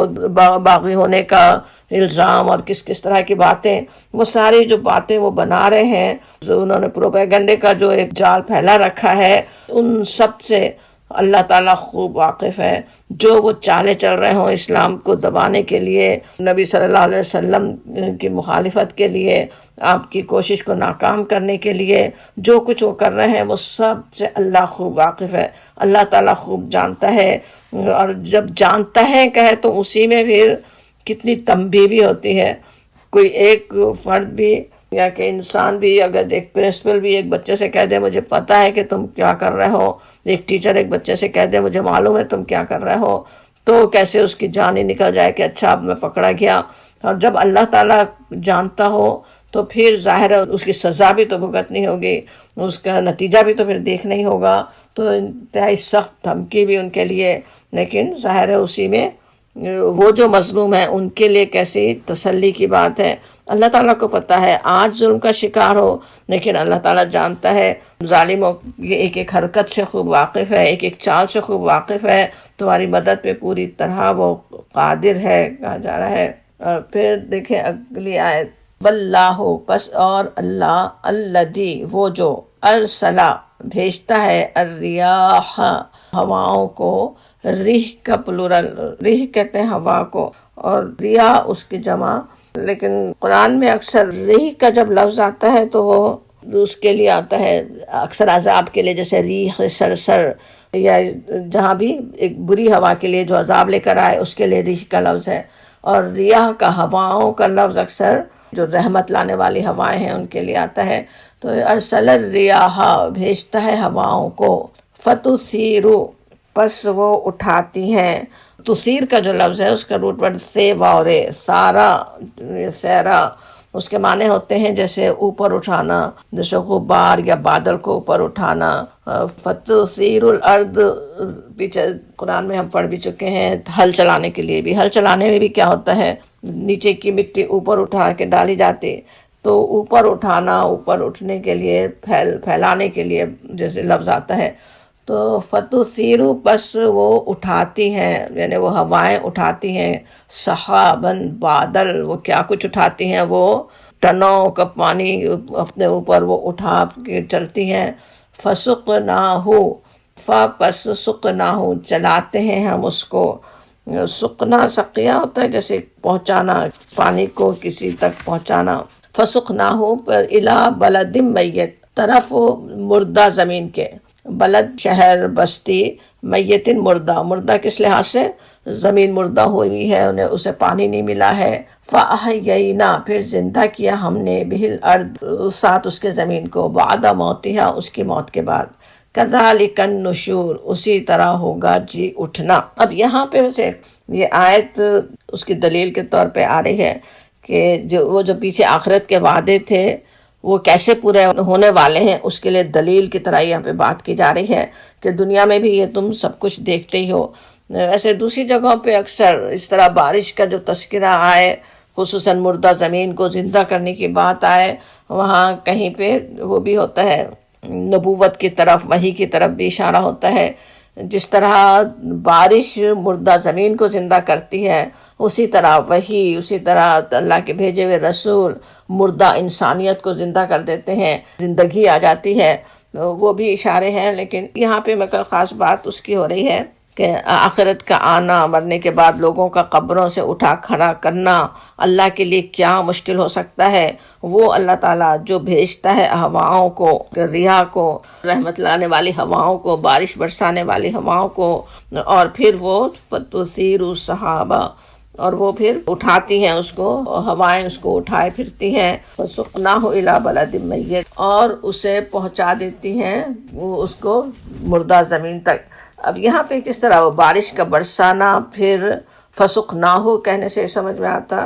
باغی ہونے کا الزام اور کس طرح کی باتیں، وہ ساری جو باتیں وہ بنا رہے ہیں، جو انہوں نے پروپیگنڈے کا جو ایک جال پھیلا رکھا ہے، ان سب سے اللہ تعالیٰ خوب واقف ہے۔ جو وہ چالے چل رہے ہوں اسلام کو دبانے کے لیے، نبی صلی اللہ علیہ وسلم کی مخالفت کے لیے، آپ کی کوشش کو ناکام کرنے کے لیے، جو کچھ وہ کر رہے ہیں وہ سب سے اللہ خوب واقف ہے، اللہ تعالیٰ خوب جانتا ہے۔ اور جب جانتا ہے کہے تو اسی میں پھر کتنی تنبیہ بھی ہوتی ہے۔ کوئی ایک فرد بھی یا کہ انسان بھی اگر ایک پرنسپل بھی ایک بچے سے کہہ دے مجھے پتہ ہے کہ تم کیا کر رہے ہو، ایک ٹیچر ایک بچے سے کہہ دے مجھے معلوم ہے تم کیا کر رہے ہو، تو کیسے اس کی جان ہی نکل جائے کہ اچھا اب میں پکڑا گیا۔ اور جب اللہ تعالیٰ جانتا ہو تو پھر ظاہر ہے اس کی سزا بھی تو بھگتنی ہوگی، اس کا نتیجہ بھی تو پھر دیکھنا ہی ہوگا، تو انتہائی سخت دھمکی بھی ان کے لیے۔ لیکن ظاہر ہے اسی میں وہ جو مظلوم ہیں ان کے لیے کیسی تسلی کی بات ہے، اللہ تعالیٰ کو پتہ ہے آج ظلم کا شکار ہو، لیکن اللہ تعالیٰ جانتا ہے ظالموں یہ ایک ایک حرکت سے خوب واقف ہے، ایک ایک چال سے خوب واقف ہے، تمہاری مدد پہ پوری طرح وہ قادر ہے، کہا جا رہا ہے۔ اور پھر دیکھیں اگلی آیت، واللہ پس اور اللہ، الذی وہ جو، ارسلا بھیجتا ہے، الریاح ہواؤں کو، ریح کا پلورل، ریح کہتے ہیں ہوا کو، اور ریاح اس کی جمع، لیکن قرآن میں اکثر ریح کا جب لفظ آتا ہے تو وہ اس کے لیے آتا ہے اکثر عذاب کے لیے، جیسے ریح سرسر، یا جہاں بھی ایک بری ہوا کے لیے جو عذاب لے کر آئے اس کے لیے ریح کا لفظ ہے، اور ریاح کا ہواؤں کا لفظ اکثر جو رحمت لانے والی ہوائیں ہیں ان کے لیے آتا ہے۔ تو ارسل الریاح بھیجتا ہے ہواؤں کو، فتثیرو پس وہ اٹھاتی ہیں، تثیر کا جو لفظ ہے اس کا روٹ ورڈ سے واورے، سارا، سیرا، اس کے معنی ہوتے ہیں جیسے اوپر اٹھانا، جیسے غبار یا بادل کو اوپر اٹھانا۔ فتثیر الارض پیچھے قرآن میں ہم پڑھ بھی چکے ہیں، ہل چلانے کے لیے بھی، ہل چلانے میں بھی کیا ہوتا ہے، نیچے کی مٹی اوپر اٹھا کے ڈالی جاتی، تو اوپر اٹھانا، اوپر اٹھنے کے لیے، پھیلانے کے لیے جیسے لفظ آتا ہے۔ تو فتثیرو پس وہ اٹھاتی ہیں، یعنی وہ ہوائیں اٹھاتی ہیں، سحابن بادل، وہ کیا کچھ اٹھاتی ہیں، وہ ٹنوں کا پانی اپنے اوپر وہ اٹھا کے چلتی ہیں۔ فسقناہ پس سقناہ چلاتے ہیں ہم اس کو، سقنا سقیا ہوتا ہے جیسے پہنچانا، پانی کو کسی تک پہنچانا۔ فسقناہ پر الی بلد میت، طرف مردہ زمین کے، بلد شہر بستی، میتن مردہ، مردہ کس لحاظ سے، زمین مردہ ہوئی ہے، انہیں اسے پانی نہیں ملا ہے۔ فَأَحْيَيْنَا پھر زندہ کیا ہم نے، بِهِ الْأَرْض ساتھ اس کے زمین کو، بَعْدَ مَوْتِهَا اس کی موت کے بعد، كَذَلِكَ النُّشُورُ اسی طرح ہوگا جی اٹھنا۔ اب یہاں پہ سے یہ آیت اس کی دلیل کے طور پہ آ رہی ہے کہ وہ جو پیچھے آخرت کے وعدے تھے وہ کیسے پورے ہونے والے ہیں، اس کے لیے دلیل کی طرح یہاں پہ بات کی جا رہی ہے کہ دنیا میں بھی یہ تم سب کچھ دیکھتے ہی ہو۔ ایسے دوسری جگہوں پہ اکثر اس طرح بارش کا جو تذکرہ آئے، خصوصاً مردہ زمین کو زندہ کرنے کی بات آئے، وہاں کہیں پہ وہ بھی ہوتا ہے، نبوت کی طرف، وحی کی طرف بھی اشارہ ہوتا ہے۔ جس طرح بارش مردہ زمین کو زندہ کرتی ہے، اسی طرح وحی، اسی طرح اللہ کے بھیجے ہوئے رسول مردہ انسانیت کو زندہ کر دیتے ہیں، زندگی آ جاتی ہے۔ وہ بھی اشارے ہیں، لیکن یہاں پہ مگر خاص بات اس کی ہو رہی ہے کہ آخرت کا آنا، مرنے کے بعد لوگوں کا قبروں سے اٹھا کھڑا کرنا اللہ کے لیے کیا مشکل ہو سکتا ہے۔ وہ اللہ تعالیٰ جو بھیجتا ہے ہواؤں کو، ریاح کو، رحمت لانے والی ہواؤں کو، بارش برسانے والی ہواؤں کو، اور پھر وہ تثیر السحابہ، اور وہ پھر اٹھاتی ہیں اس کو، ہوائیں اس کو اٹھائے پھرتی ہیں، وَسُقْنَاهُ إِلَىٰ بَلَدٍ مَّيِّتٍ اور اسے پہنچا دیتی ہیں وہ اس کو مردہ زمین تک۔ اب یہاں پہ کس طرح وہ بارش کا برسانا، پھر فسقناہ کہنے سے سمجھ میں آتا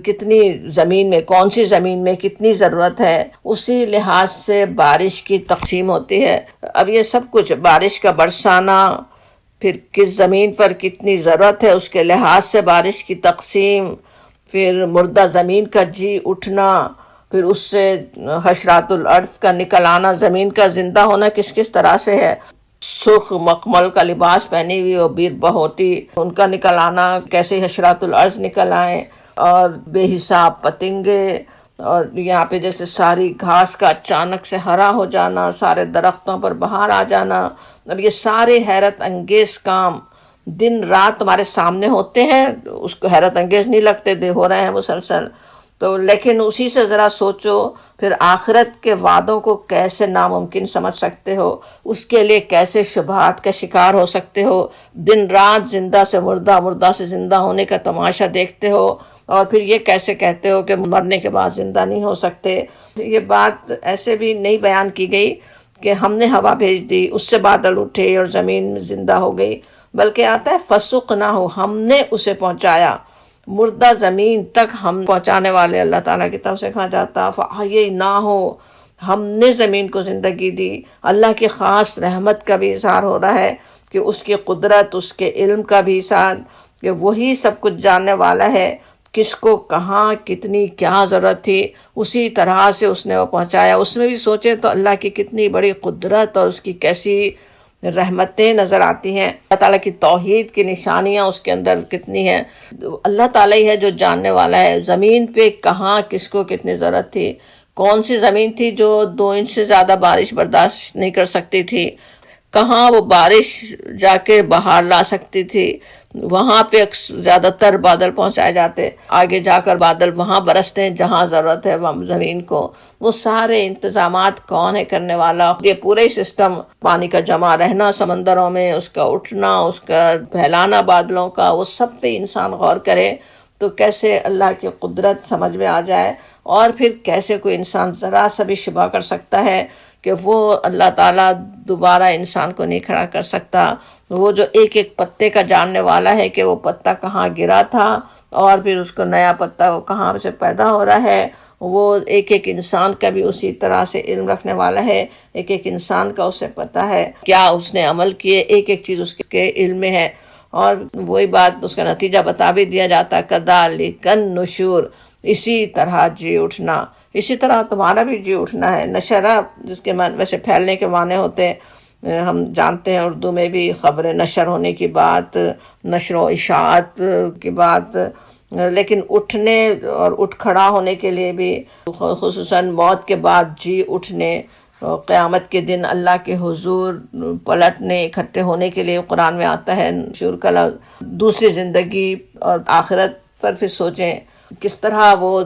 کتنی زمین میں، کون سی زمین میں کتنی ضرورت ہے، اسی لحاظ سے بارش کی تقسیم ہوتی ہے۔ اب یہ سب کچھ بارش کا برسانا، پھر کس زمین پر کتنی ضرورت ہے اس کے لحاظ سے بارش کی تقسیم، پھر مردہ زمین کا جی اٹھنا، پھر اس سے حشرات الارض کا نکل آنا، زمین کا زندہ ہونا کس کس طرح سے ہے، سرخ مخمل کا لباس پہنی ہوئی اور بیر بہوتی، ان کا نکل آنا، کیسے حشرات الارض نکل آئیں، اور بے حساب پتنگے، اور یہاں پہ جیسے ساری گھاس کا اچانک سے ہرا ہو جانا، سارے درختوں پر بہار آ جانا۔ اب یہ سارے حیرت انگیز کام دن رات ہمارے سامنے ہوتے ہیں، اس کو حیرت انگیز نہیں لگتے، ہو رہے ہیں مسلسل تو، لیکن اسی سے ذرا سوچو پھر آخرت کے وعدوں کو کیسے ناممکن سمجھ سکتے ہو، اس کے لیے کیسے شبہات کا شکار ہو سکتے ہو، دن رات زندہ سے مردہ، مردہ سے زندہ ہونے کا تماشا دیکھتے ہو، اور پھر یہ کیسے کہتے ہو کہ مرنے کے بعد زندہ نہیں ہو سکتے۔ یہ بات ایسے بھی نہیں بیان کی گئی کہ ہم نے ہوا بھیج دی، اس سے بادل اٹھے اور زمین زندہ ہو گئی، بلکہ آتا ہے فسقناہ، ہم نے اسے پہنچایا، مردہ زمین تک ہم پہنچانے والے اللہ تعالیٰ کی طرف سے کہا جاتا۔ فَأَحْيَيْنَاهُ ہم نے زمین کو زندگی دی۔ اللہ کی خاص رحمت کا بھی اظہار ہو رہا ہے کہ اس کی قدرت، اس کے علم کا بھی اظہار کہ وہی سب کچھ جاننے والا ہے کس کو کہاں کتنی کیا ضرورت تھی اسی طرح سے اس نے وہ پہنچایا۔ اس میں بھی سوچیں تو اللہ کی کتنی بڑی قدرت اور اس کی کیسی رحمتیں نظر آتی ہیں، اللہ تعالیٰ کی توحید کی نشانیاں اس کے اندر کتنی ہیں۔ اللہ تعالیٰ ہی ہے جو جاننے والا ہے زمین پہ کہاں کس کو کتنی ضرورت تھی۔ کون سی زمین تھی جو 2 انچ سے زیادہ بارش برداشت نہیں کر سکتی تھی، کہاں وہ بارش جا کے باہر لا سکتی تھی، وہاں پہ زیادہ تر بادل پہنچائے جاتے، آگے جا کر بادل وہاں برستے ہیں جہاں ضرورت ہے زمین کو۔ وہ سارے انتظامات کون ہے کرنے والا؟ یہ پورے سسٹم، پانی کا جمع رہنا سمندروں میں، اس کا اٹھنا، اس کا پھیلانا بادلوں کا، وہ سب پہ انسان غور کرے تو کیسے اللہ کی قدرت سمجھ میں آ جائے، اور پھر کیسے کوئی انسان ذرا سا بھی شبہ کر سکتا ہے کہ وہ اللہ تعالیٰ دوبارہ انسان کو نہیں کھڑا کر سکتا۔ وہ جو ایک ایک پتے کا جاننے والا ہے کہ وہ پتا کہاں گرا تھا اور پھر اس کو نیا پتا وہ کہاں سے پیدا ہو رہا ہے، وہ ایک ایک انسان کا بھی اسی طرح سے علم رکھنے والا ہے۔ ایک ایک انسان کا اسے پتا ہے کیا اس نے عمل کیے، ایک ایک چیز اس کے علم میں ہے، اور وہی بات اس کا نتیجہ بتا بھی دیا جاتا ہے، کذالک النشور، اسی طرح جی اٹھنا، اسی طرح تمہارا بھی جی اٹھنا ہے۔ نشرہ جس کے معنی ویسے پھیلنے کے معنی ہوتے ہیں، ہم جانتے ہیں اردو میں بھی خبر نشر ہونے کی بات، نشر و اشاعت کی بات، لیکن اٹھنے اور اٹھ کھڑا ہونے کے لیے بھی، خصوصاً موت کے بعد جی اٹھنے، قیامت کے دن اللہ کے حضور پلٹنے اکٹھے ہونے کے لیے قرآن میں آتا ہے نشور کا لفظ۔ دوسری زندگی اور آخرت پر پھر سوچیں کس طرح وہ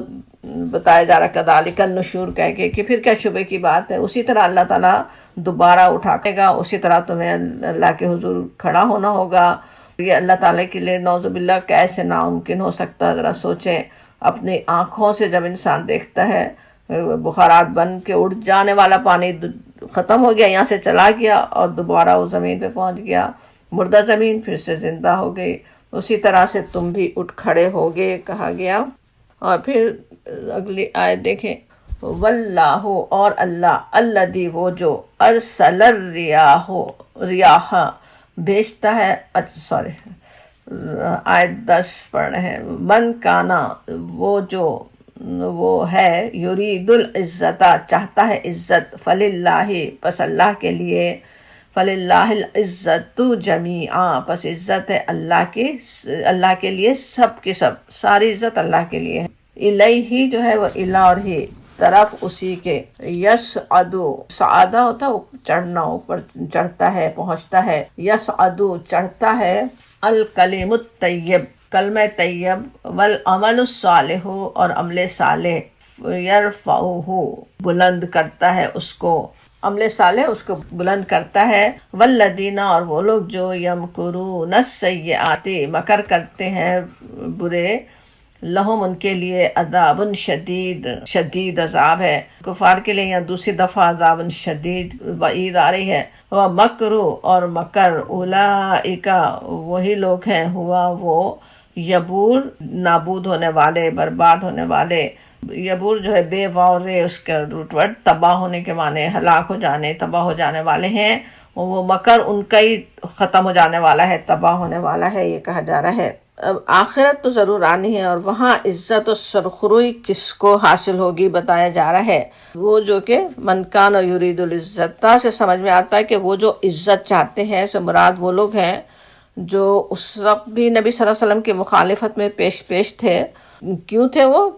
بتایا جا رہا کذالک النشور کہہ کے کہ پھر کیا شبہ کی بات ہے۔ اسی طرح اللہ تعالیٰ دوبارہ اٹھاتے گا، اسی طرح تمہیں اللہ کے حضور کھڑا ہونا ہوگا۔ یہ اللہ تعالیٰ کے لیے نعوذ باللہ کیسے ناممکن ہو سکتا ہے؟ ذرا سوچیں، اپنی آنکھوں سے جب انسان دیکھتا ہے بخارات بن کے اڑ جانے والا پانی ختم ہو گیا، یہاں سے چلا گیا اور دوبارہ وہ زمین پہ پہنچ گیا، مردہ زمین پھر سے زندہ ہو گئی، اسی طرح سے تم بھی اٹھ کھڑے ہوگے کہا گیا۔ اور پھر اگلی آیت دیکھیں، واللہ، اور اللہ، الذی، وہ جو، ارسل ریاح بھیجتا ہے، آیت 10 پڑھ رہے ہیں، من کانا، وہ جو، وہ ہے، یرید العزت، چاہتا ہے عزت، فللہ، پس اللہ کے لیے، فللہ العزت جمیعا، پس عزت ہے اللہ کے لیے سب کی سب، ساری عزت اللہ کے لیے ہے۔ الیہ جو ہے وہ الا اور ہی، طرف اسی کے، یسعدو، سعادہ ہوتا ہے وہ چڑھنا، اوپر چڑھتا ہے، پہنچتا ہے، یسعدو چڑھتا ہے، الکلم الطیب، کلمہ طیب، والعمل الصالح، اور عمل صالح، یرفعہ، بلند کرتا ہے اس کو، عمل صالح اس کو بلند کرتا ہے، والذین، اور وہ لوگ جو یمکرون السیئات، مکر کرتے ہیں برے، لہم، ان کے لیے، عذاب شدید، شدید عذاب ہے، کفار کے لیے یا دوسری دفعہ عذاب شدید وعید آ رہی ہے۔ ومکرو، اور مکر، اولئک، وہی لوگ ہیں، ہوا وہ، یبور، نابود ہونے والے، برباد ہونے والے، یبور جو ہے بے واو رے اس کا روٹ ورڈ، تباہ ہونے کے معنی، ہلاک ہو جانے، تباہ ہو جانے والے ہیں، وہ مکر ان کا ہی ختم ہو جانے والا ہے، تباہ ہونے والا ہے، یہ کہا جا رہا ہے۔ اب آخرت تو ضرور آنی ہے، اور وہاں عزت و سرخروئی کس کو حاصل ہوگی بتایا جا رہا ہے، وہ جو کہ من کان یرید العزت سے سمجھ میں آتا ہے کہ وہ جو عزت چاہتے ہیں، سے مراد وہ لوگ ہیں جو اس وقت بھی نبی صلی اللہ علیہ وسلم کی مخالفت میں پیش تھے۔ کیوں تھے وہ؟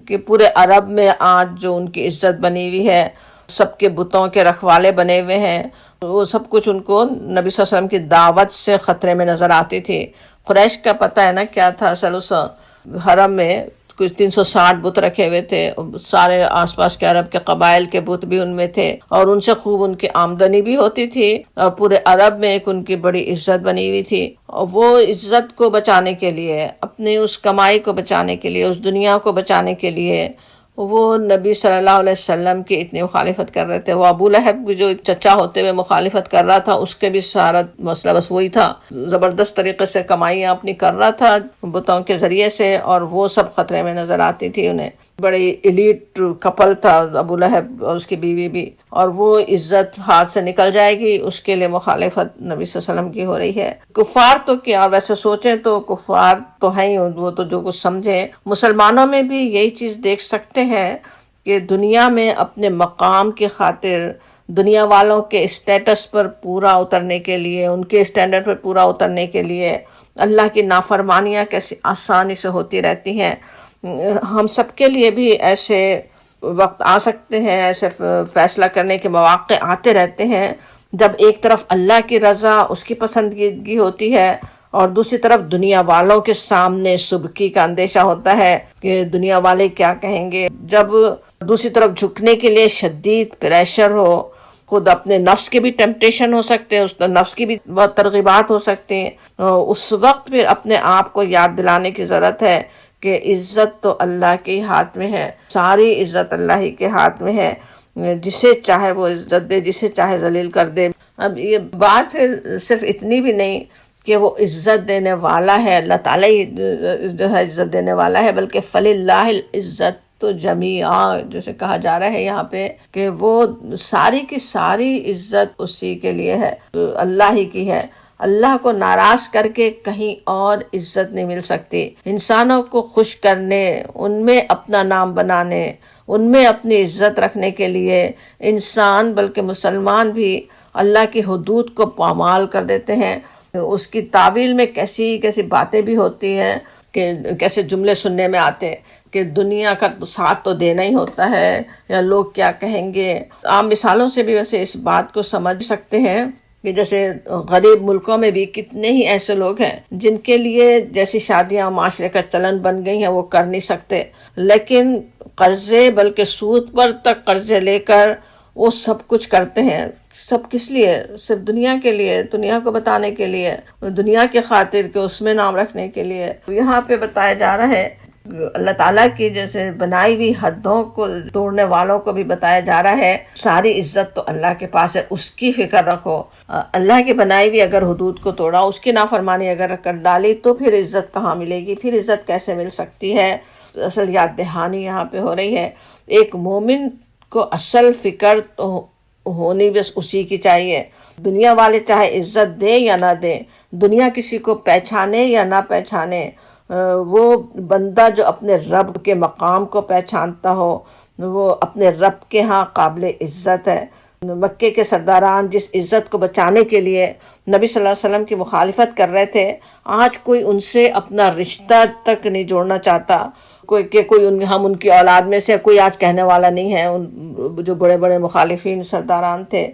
کہ پورے عرب میں آج جو ان کی عزت بنی ہوئی ہے، سب کے بتوں کے رکھوالے بنے ہوئے ہیں، وہ سب کچھ ان کو نبی صلی اللہ علیہ وسلم کی دعوت سے خطرے میں نظر آتی تھی۔ قریش کا پتہ ہے نا کیا تھا، اصل اس حرم میں کچھ 360 بت رکھے ہوئے تھے، سارے آس پاس کے عرب کے قبائل کے بت بھی ان میں تھے، اور ان سے خوب ان کی آمدنی بھی ہوتی تھی، اور پورے عرب میں ایک ان کی بڑی عزت بنی ہوئی تھی۔ اور وہ عزت کو بچانے کے لیے، اپنی اس کمائی کو بچانے کے لیے، اس دنیا کو بچانے کے لیے، وہ نبی صلی اللہ علیہ وسلم کی اتنی مخالفت کر رہے تھے۔ وہ ابو لہب بھی جو چچا ہوتے ہوئے مخالفت کر رہا تھا، اس کے بھی سارا مسئلہ بس وہی تھا، زبردست طریقے سے کمائیاں اپنی کر رہا تھا بتوں کے ذریعے سے، اور وہ سب خطرے میں نظر آتی تھی انہیں۔ بڑے ایلیٹ کپل تھا ابو لہب اور اس کی بیوی بھی، اور وہ عزت ہاتھ سے نکل جائے گی، اس کے لیے مخالفت نبی صلی اللہ علیہ وسلم کی ہو رہی ہے۔ کفار تو کیا، ویسے سوچیں تو کفار تو ہیں ہی، وہ تو جو کچھ سمجھے۔ مسلمانوں میں بھی یہی چیز دیکھ سکتے ہیں کہ دنیا میں اپنے مقام کی خاطر، دنیا والوں کے اسٹیٹس پر پورا اترنے کے لیے، ان کے اسٹینڈرڈ پر پورا اترنے کے لیے اللہ کی نافرمانیاں کیسی آسانی سے ہوتی رہتی ہیں۔ ہم سب کے لیے بھی ایسے وقت آ سکتے ہیں، ایسے فیصلہ کرنے کے مواقع آتے رہتے ہیں جب ایک طرف اللہ کی رضا، اس کی پسندیدگی ہوتی ہے، اور دوسری طرف دنیا والوں کے سامنے سبکی کا اندیشہ ہوتا ہے کہ دنیا والے کیا کہیں گے۔ جب دوسری طرف جھکنے کے لیے شدید پریشر ہو، خود اپنے نفس کے بھی ٹیمپٹیشن ہو سکتے ہیں، اس نفس کی بھی بہت ترغیبات ہو سکتے ہیں، اس وقت پھر اپنے آپ کو یاد دلانے کی ضرورت ہے کہ عزت تو اللہ کے ہاتھ میں ہے، ساری عزت اللہ ہی کے ہاتھ میں ہے، جسے چاہے وہ عزت دے، جسے چاہے ذلیل کر دے۔ اب یہ بات پھر صرف اتنی بھی نہیں کہ وہ عزت دینے والا ہے، اللہ تعالیٰ ہی جو ہے عزت دینے والا ہے، بلکہ فَلِلَّهِ الْعِزَّةُ تو جمیعا جیسے کہا جا رہا ہے یہاں پہ کہ وہ ساری کی ساری عزت اسی کے لیے ہے، اللہ ہی کی ہے۔ اللہ کو ناراض کر کے کہیں اور عزت نہیں مل سکتی۔ انسانوں کو خوش کرنے، ان میں اپنا نام بنانے، ان میں اپنی عزت رکھنے کے لیے انسان بلکہ مسلمان بھی اللہ کی حدود کو پامال کر دیتے ہیں۔ اس کی تعویل میں کیسی کیسی باتیں بھی ہوتی ہیں کہ کیسے جملے سننے میں آتے کہ دنیا کا ساتھ تو دینا ہی ہوتا ہے، یا لوگ کیا کہیں گے۔ عام مثالوں سے بھی ویسے اس بات کو سمجھ سکتے ہیں کہ جیسے غریب ملکوں میں بھی کتنے ہی ایسے لوگ ہیں جن کے لیے جیسی شادیاں معاشرے کا چلن بن گئی ہیں وہ کر نہیں سکتے، لیکن قرضے بلکہ سود پر تک قرضے لے کر وہ سب کچھ کرتے ہیں۔ سب کس لیے؟ صرف دنیا کے لیے، دنیا کو بتانے کے لیے، دنیا کی خاطر کہ اس میں نام رکھنے کے لیے۔ یہاں پہ بتایا جا رہا ہے اللہ تعالیٰ کی جیسے بنائی ہوئی حدوں کو توڑنے والوں کو بھی بتایا جا رہا ہے ساری عزت تو اللہ کے پاس ہے، اس کی فکر رکھو۔ اللہ کی بنائی ہوئی اگر حدود کو توڑا، اس کی نافرمانی اگر کر ڈالی تو پھر عزت کہاں ملے گی؟ پھر عزت کیسے مل سکتی ہے؟ اصل یاد دہانی یہاں پہ ہو رہی ہے۔ ایک مومن کو اصل فکر تو ہونی بس اسی کی چاہیے، دنیا والے چاہے عزت دے یا نہ دے، دنیا کسی کو پہچانے یا نہ پہچانے، وہ بندہ جو اپنے رب کے مقام کو پہچانتا ہو وہ اپنے رب کے ہاں قابل عزت ہے۔ مکے کے سرداران جس عزت کو بچانے کے لیے نبی صلی اللہ علیہ وسلم کی مخالفت کر رہے تھے، آج کوئی ان سے اپنا رشتہ تک نہیں جوڑنا چاہتا، ہم ان کی اولاد میں سے کوئی آج کہنے والا نہیں ہے، جو بڑے بڑے مخالفین سرداران تھے۔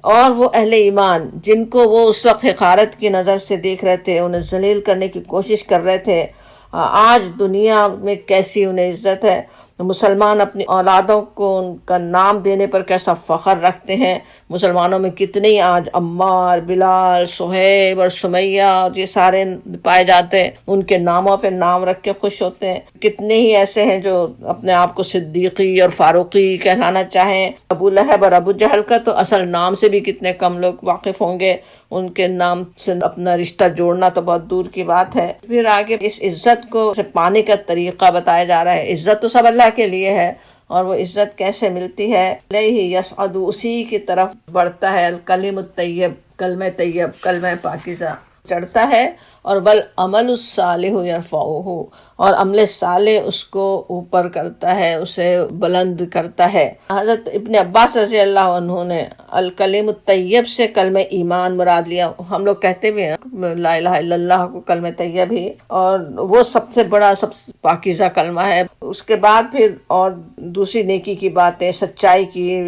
اور وہ اہل ایمان جن کو وہ اس وقت حقارت کی نظر سے دیکھ رہے تھے، انہیں ذلیل کرنے کی کوشش کر رہے تھے، آج دنیا میں کیسی انہیں عزت ہے۔ مسلمان اپنی اولادوں کو ان کا نام دینے پر کیسا فخر رکھتے ہیں۔ مسلمانوں میں کتنے آج عمار، بلال، صہیب اور سمیہ یہ سارے پائے جاتے ہیں، ان کے ناموں پہ نام رکھ کے خوش ہوتے ہیں۔ کتنے ہی ایسے ہیں جو اپنے آپ کو صدیقی اور فاروقی کہلانا چاہیں۔ ابو لہب اور ابو جہل کا تو اصل نام سے بھی کتنے کم لوگ واقف ہوں گے، ان کے نام سے اپنا رشتہ جوڑنا تو بہت دور کی بات ہے۔ پھر آگے اس عزت کو پانے کا طریقہ بتایا جا رہا ہے۔ عزت تو سب اللہ کے لیے ہے، اور وہ عزت کیسے ملتی ہے؟ الیہ یصعد، اسی کی طرف بڑھتا ہے الکلم الطیب، کلمہ طیب، کلمہ پاکیزہ چڑھتا ہے، اور والعمل الصالح یرفعہ، اور عمل صالح اس کو اوپر کرتا ہے، اسے بلند کرتا ہے۔ حضرت ابن عباس رضی اللہ عنہ نے الکلم الطیب سے کلمہ ایمان مراد لیا۔ ہم لوگ کہتے بھی ہیں لا الہ الا اللہ کو کلمہ طیب ہی، اور وہ سب سے بڑا سب سے پاکیزہ کلمہ ہے۔ اس کے بعد پھر اور دوسری نیکی کی باتیں، سچائی کی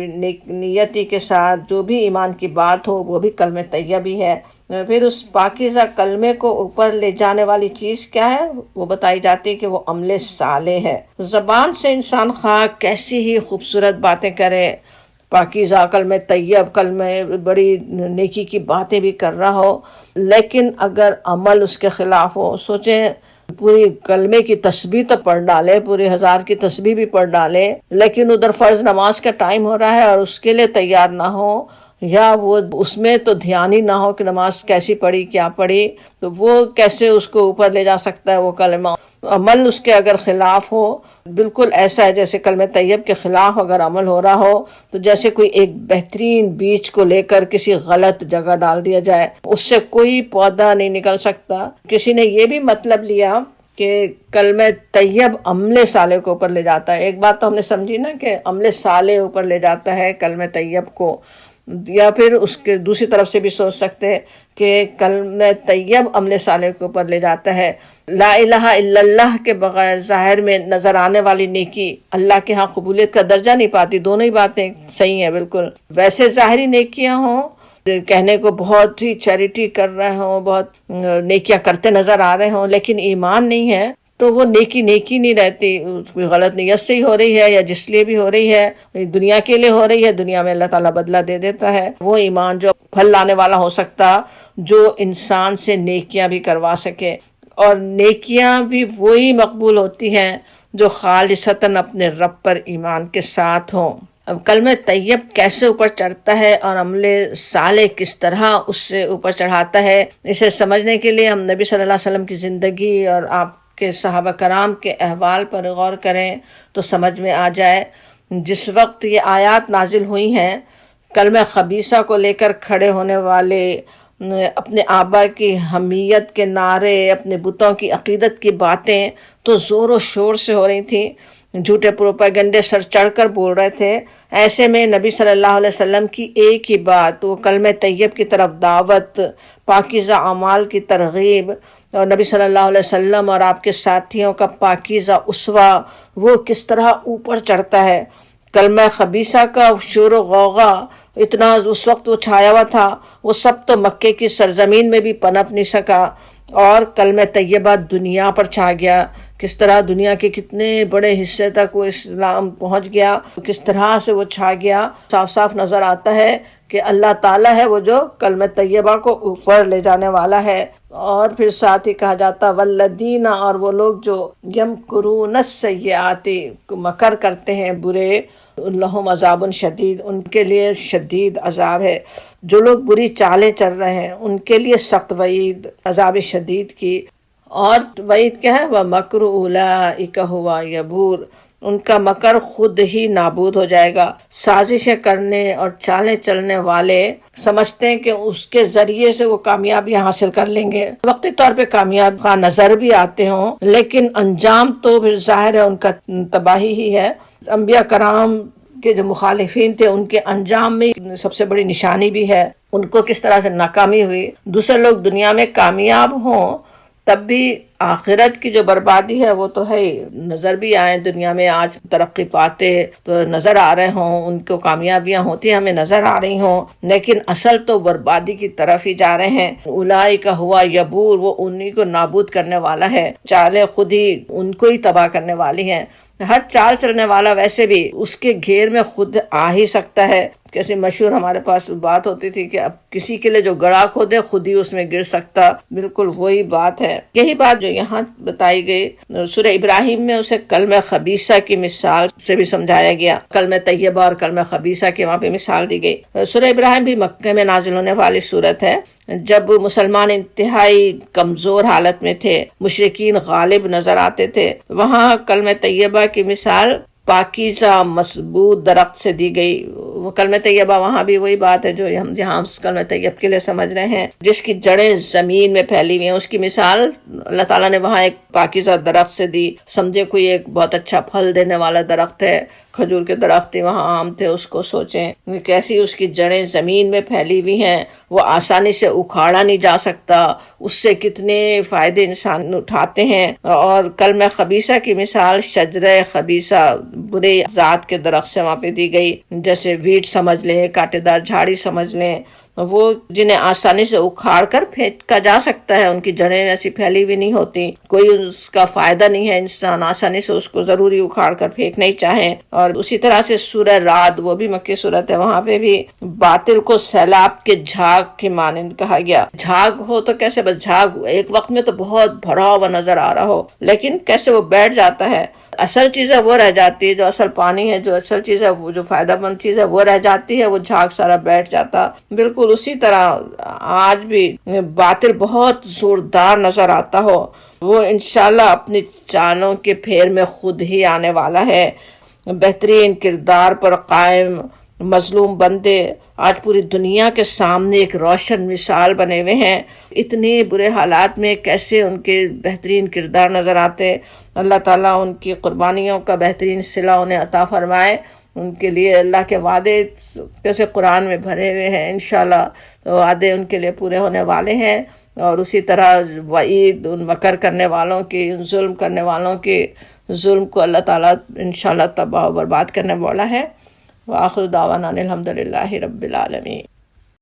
نیتی کے ساتھ جو بھی ایمان کی بات ہو وہ بھی کلمہ طیب ہی ہے۔ پھر اس پاکیزہ کلمے کو اوپر لے جانے والی چیز کیا ہے؟ وہ بتائی جاتی ہے کہ وہ عمل صالح ہے۔ زبان سے انسان خواہ کیسی ہی خوبصورت باتیں کرے، پاکیزہ کلمہ طیب، کلمہ بڑی نیکی کی باتیں بھی کر رہا ہو، لیکن اگر عمل اس کے خلاف ہو، سوچیں پوری کلمے کی تسبیح تو پڑھ ڈالے، پوری 1000 کی تسبیح بھی پڑھ ڈالے، لیکن ادھر فرض نماز کا ٹائم ہو رہا ہے اور اس کے لیے تیار نہ ہو، یا وہ اس میں تو دھیان ہی نہ ہو کہ نماز کیسی پڑھی کیا پڑھی، تو وہ کیسے اس کو اوپر لے جا سکتا ہے وہ کلمہ؟ عمل اس کے اگر خلاف ہو، بالکل ایسا ہے جیسے کلمہ طیب کے خلاف اگر عمل ہو رہا ہو، تو جیسے کوئی ایک بہترین بیج کو لے کر کسی غلط جگہ ڈال دیا جائے، اس سے کوئی پودا نہیں نکل سکتا۔ کسی نے یہ بھی مطلب لیا کہ کلمہ طیب عمل صالح کو اوپر لے جاتا ہے۔ ایک بات تو ہم نے سمجھی نا کہ عمل صالح اوپر لے جاتا ہے کلمہ طیب کو، یا پھر اس کے دوسری طرف سے بھی سوچ سکتے ہیں کہ کلمہ طیب عمل صالح کے اوپر لے جاتا ہے۔ لا الہ الا اللہ کے بغیر ظاہر میں نظر آنے والی نیکی اللہ کے ہاں قبولیت کا درجہ نہیں پاتی۔ دونوں ہی باتیں صحیح ہیں بالکل۔ ویسے ظاہری نیکیاں ہوں، کہنے کو بہت ہی چیریٹی کر رہے ہوں، بہت نیکیاں کرتے نظر آ رہے ہوں، لیکن ایمان نہیں ہے تو وہ نیکی نہیں رہتی، کوئی غلط نیت سے ہی ہو رہی ہے، یا جس لیے بھی ہو رہی ہے دنیا کے لیے ہو رہی ہے، دنیا میں اللہ تعالیٰ بدلہ دے دیتا ہے۔ وہ ایمان جو پھل لانے والا ہو سکتا، جو انسان سے نیکیاں بھی کروا سکے، اور نیکیاں بھی وہی مقبول ہوتی ہیں جو خالصتاً اپنے رب پر ایمان کے ساتھ ہوں۔ اب کلمہ طیب کیسے اوپر چڑھتا ہے اور عمل صالح کس طرح اس سے اوپر چڑھاتا ہے، اسے سمجھنے کے لیے ہم نبی صلی اللہ علیہ وسلم کی زندگی اور آپ کے صحابہ کرام کے احوال پر غور کریں تو سمجھ میں آ جائے۔ جس وقت یہ آیات نازل ہوئی ہیں، کلمہ خبیثہ کو لے کر کھڑے ہونے والے اپنے آبا کی حمیت کے نعرے، اپنے بتوں کی عقیدت کی باتیں تو زور و شور سے ہو رہی تھیں، جھوٹے پروپیگنڈے سر چڑھ کر بول رہے تھے۔ ایسے میں نبی صلی اللہ علیہ وسلم کی ایک ہی بات، وہ کلمہ طیب کی طرف دعوت، پاکیزہ اعمال کی ترغیب، اور نبی صلی اللہ علیہ وسلم اور آپ کے ساتھیوں کا پاکیزہ اسوہ وہ کس طرح اوپر چڑھتا ہے۔ کلمہ خبیثہ کا شور و غوغا اتنا اس وقت وہ چھایا ہوا تھا، وہ سب تو مکے کی سرزمین میں بھی پنپ نہیں سکا، اور کلمہ طیبہ دنیا پر چھا گیا۔ کس طرح دنیا کے کتنے بڑے حصے تک وہ اسلام پہنچ گیا، کس طرح سے وہ چھا گیا، صاف صاف نظر آتا ہے کہ اللہ تعالیٰ ہے وہ جو کلمہ طیبہ کو اوپر لے جانے والا ہے۔ اور پھر ساتھ ہی کہا جاتا والذین، اور وہ لوگ جو یمکرون السیئات، مکر کرتے ہیں برے، لہم عذاب شدید، ان کے لیے شدید عذاب ہے۔ جو لوگ بری چالیں چل رہے ہیں ان کے لیے سخت وعید عذاب شدید کی۔ اور وعید کیا ہے؟ وَمَكْرُ أُولَئِكَ هُوَ يَبُورُ، ان کا مکر خود ہی نابود ہو جائے گا۔ سازشیں کرنے اور چالیں چلنے والے سمجھتے ہیں کہ اس کے ذریعے سے وہ کامیابیاں حاصل کر لیں گے، وقتی طور پہ کامیاب کا نظر بھی آتے ہوں، لیکن انجام تو پھر ظاہر ہے ان کا تباہی ہی ہے۔ انبیاء کرام کے جو مخالفین تھے ان کے انجام میں سب سے بڑی نشانی بھی ہے، ان کو کس طرح سے ناکامی ہوئی۔ دوسرے لوگ دنیا میں کامیاب ہوں تب بھی آخرت کی جو بربادی ہے وہ تو ہے ہی، نظر بھی آئے دنیا میں آج ترقی پاتے تو نظر آ رہے ہوں، ان کو کامیابیاں ہوتی ہمیں نظر آ رہی ہوں، لیکن اصل تو بربادی کی طرف ہی جا رہے ہیں۔ اولئک ہوا یبور، وہ انہی کو نابود کرنے والا ہے، چالیں خود ہی ان کو ہی تباہ کرنے والی ہیں۔ ہر چال چلنے والا ویسے بھی اس کے گھیر میں خود آ ہی سکتا ہے۔ کیسے مشہور ہمارے پاس بات ہوتی تھی کہ اب کسی کے لیے جو گڑھا کھودے خود ہی اس میں گر سکتا، بالکل وہی بات ہے۔ یہی بات جو یہاں بتائی گئی سورہ ابراہیم میں اسے کلمہ خبیثہ کی مثال سے بھی سمجھایا گیا، کلمہ طیبہ اور کلمہ خبیثہ کی وہاں پہ مثال دی گئی۔ سورہ ابراہیم بھی مکہ میں نازل ہونے والی سورت ہے، جب مسلمان انتہائی کمزور حالت میں تھے، مشرکین غالب نظر آتے تھے، وہاں کلمہ طیبہ کی مثال پاکیزہ مضبوط درخت سے دی گئی۔ وہ کلمہ طیبہ وہاں بھی وہی بات ہے جو ہم جہاں کلمہ طیب کے لیے سمجھ رہے ہیں، جس کی جڑیں زمین میں پھیلی ہوئی ہیں، اس کی مثال اللہ تعالیٰ نے وہاں ایک پاکیزہ درخت سے دی۔ سمجھے کوئی ایک بہت اچھا پھل دینے والا درخت ہے، کھجور کے درخت تھے، وہاں آم تھے، اس کو سوچیں کیسی اس کی جڑیں زمین میں پھیلی ہوئی ہیں، وہ آسانی سے اکھاڑا نہیں جا سکتا، اس سے کتنے فائدے انسان اٹھاتے ہیں۔ اور کلمہ خبیثہ کی مثال شجرہ خبیثہ، برے ذات کے درخت سے وہاں پہ دی گئی، جیسے ویٹ سمجھ لیں، کانٹے دار جھاڑی سمجھ لیں، وہ جنہیں آسانی سے اکھاڑ کر پھینکا جا سکتا ہے، ان کی جڑیں ایسی پھیلی ہوئی نہیں ہوتی، کوئی اس کا فائدہ نہیں ہے، انسان آسانی سے اس کو ضروری اکھاڑ کر پھینکنا ہی چاہیں۔ اور اسی طرح سے سورہ رعد، وہ بھی مکی صورت ہے، وہاں پہ بھی باطل کو سیلاب کے جھاگ کے مانند کہا گیا۔ جھاگ ہو تو کیسے، بس جھاگ ایک وقت میں تو بہت بھرا ہوا نظر آ رہا ہو، لیکن کیسے وہ بیٹھ جاتا ہے۔ اصل چیز ہے وہ رہ جاتی ہے، جو اصل پانی ہے، جو اصل چیز ہے، وہ جو فائدہ مند چیز ہے وہ رہ جاتی ہے، وہ جھاگ سارا بیٹھ جاتا۔ بالکل اسی طرح آج بھی باطل بہت زوردار نظر آتا ہو، وہ انشاءاللہ اپنی چالوں کے پھیر میں خود ہی آنے والا ہے۔ بہترین کردار پر قائم مظلوم بندے آج پوری دنیا کے سامنے ایک روشن مثال بنے ہوئے ہیں۔ اتنے برے حالات میں کیسے ان کے بہترین کردار نظر آتے۔ اللہ تعالیٰ ان کی قربانیوں کا بہترین صلہ انہیں عطا فرمائے۔ ان کے لیے اللہ کے وعدے جیسے قرآن میں بھرے ہوئے ہیں، انشاءاللہ وعدے ان کے لیے پورے ہونے والے ہیں، اور اسی طرح وعید ان مکر کرنے والوں کی، ان ظلم کرنے والوں کے ظلم کو اللہ تعالیٰ انشاءاللہ تباہ و برباد کرنے والا ہے۔ وآخر دعوانا الحمدللہ رب العالمین۔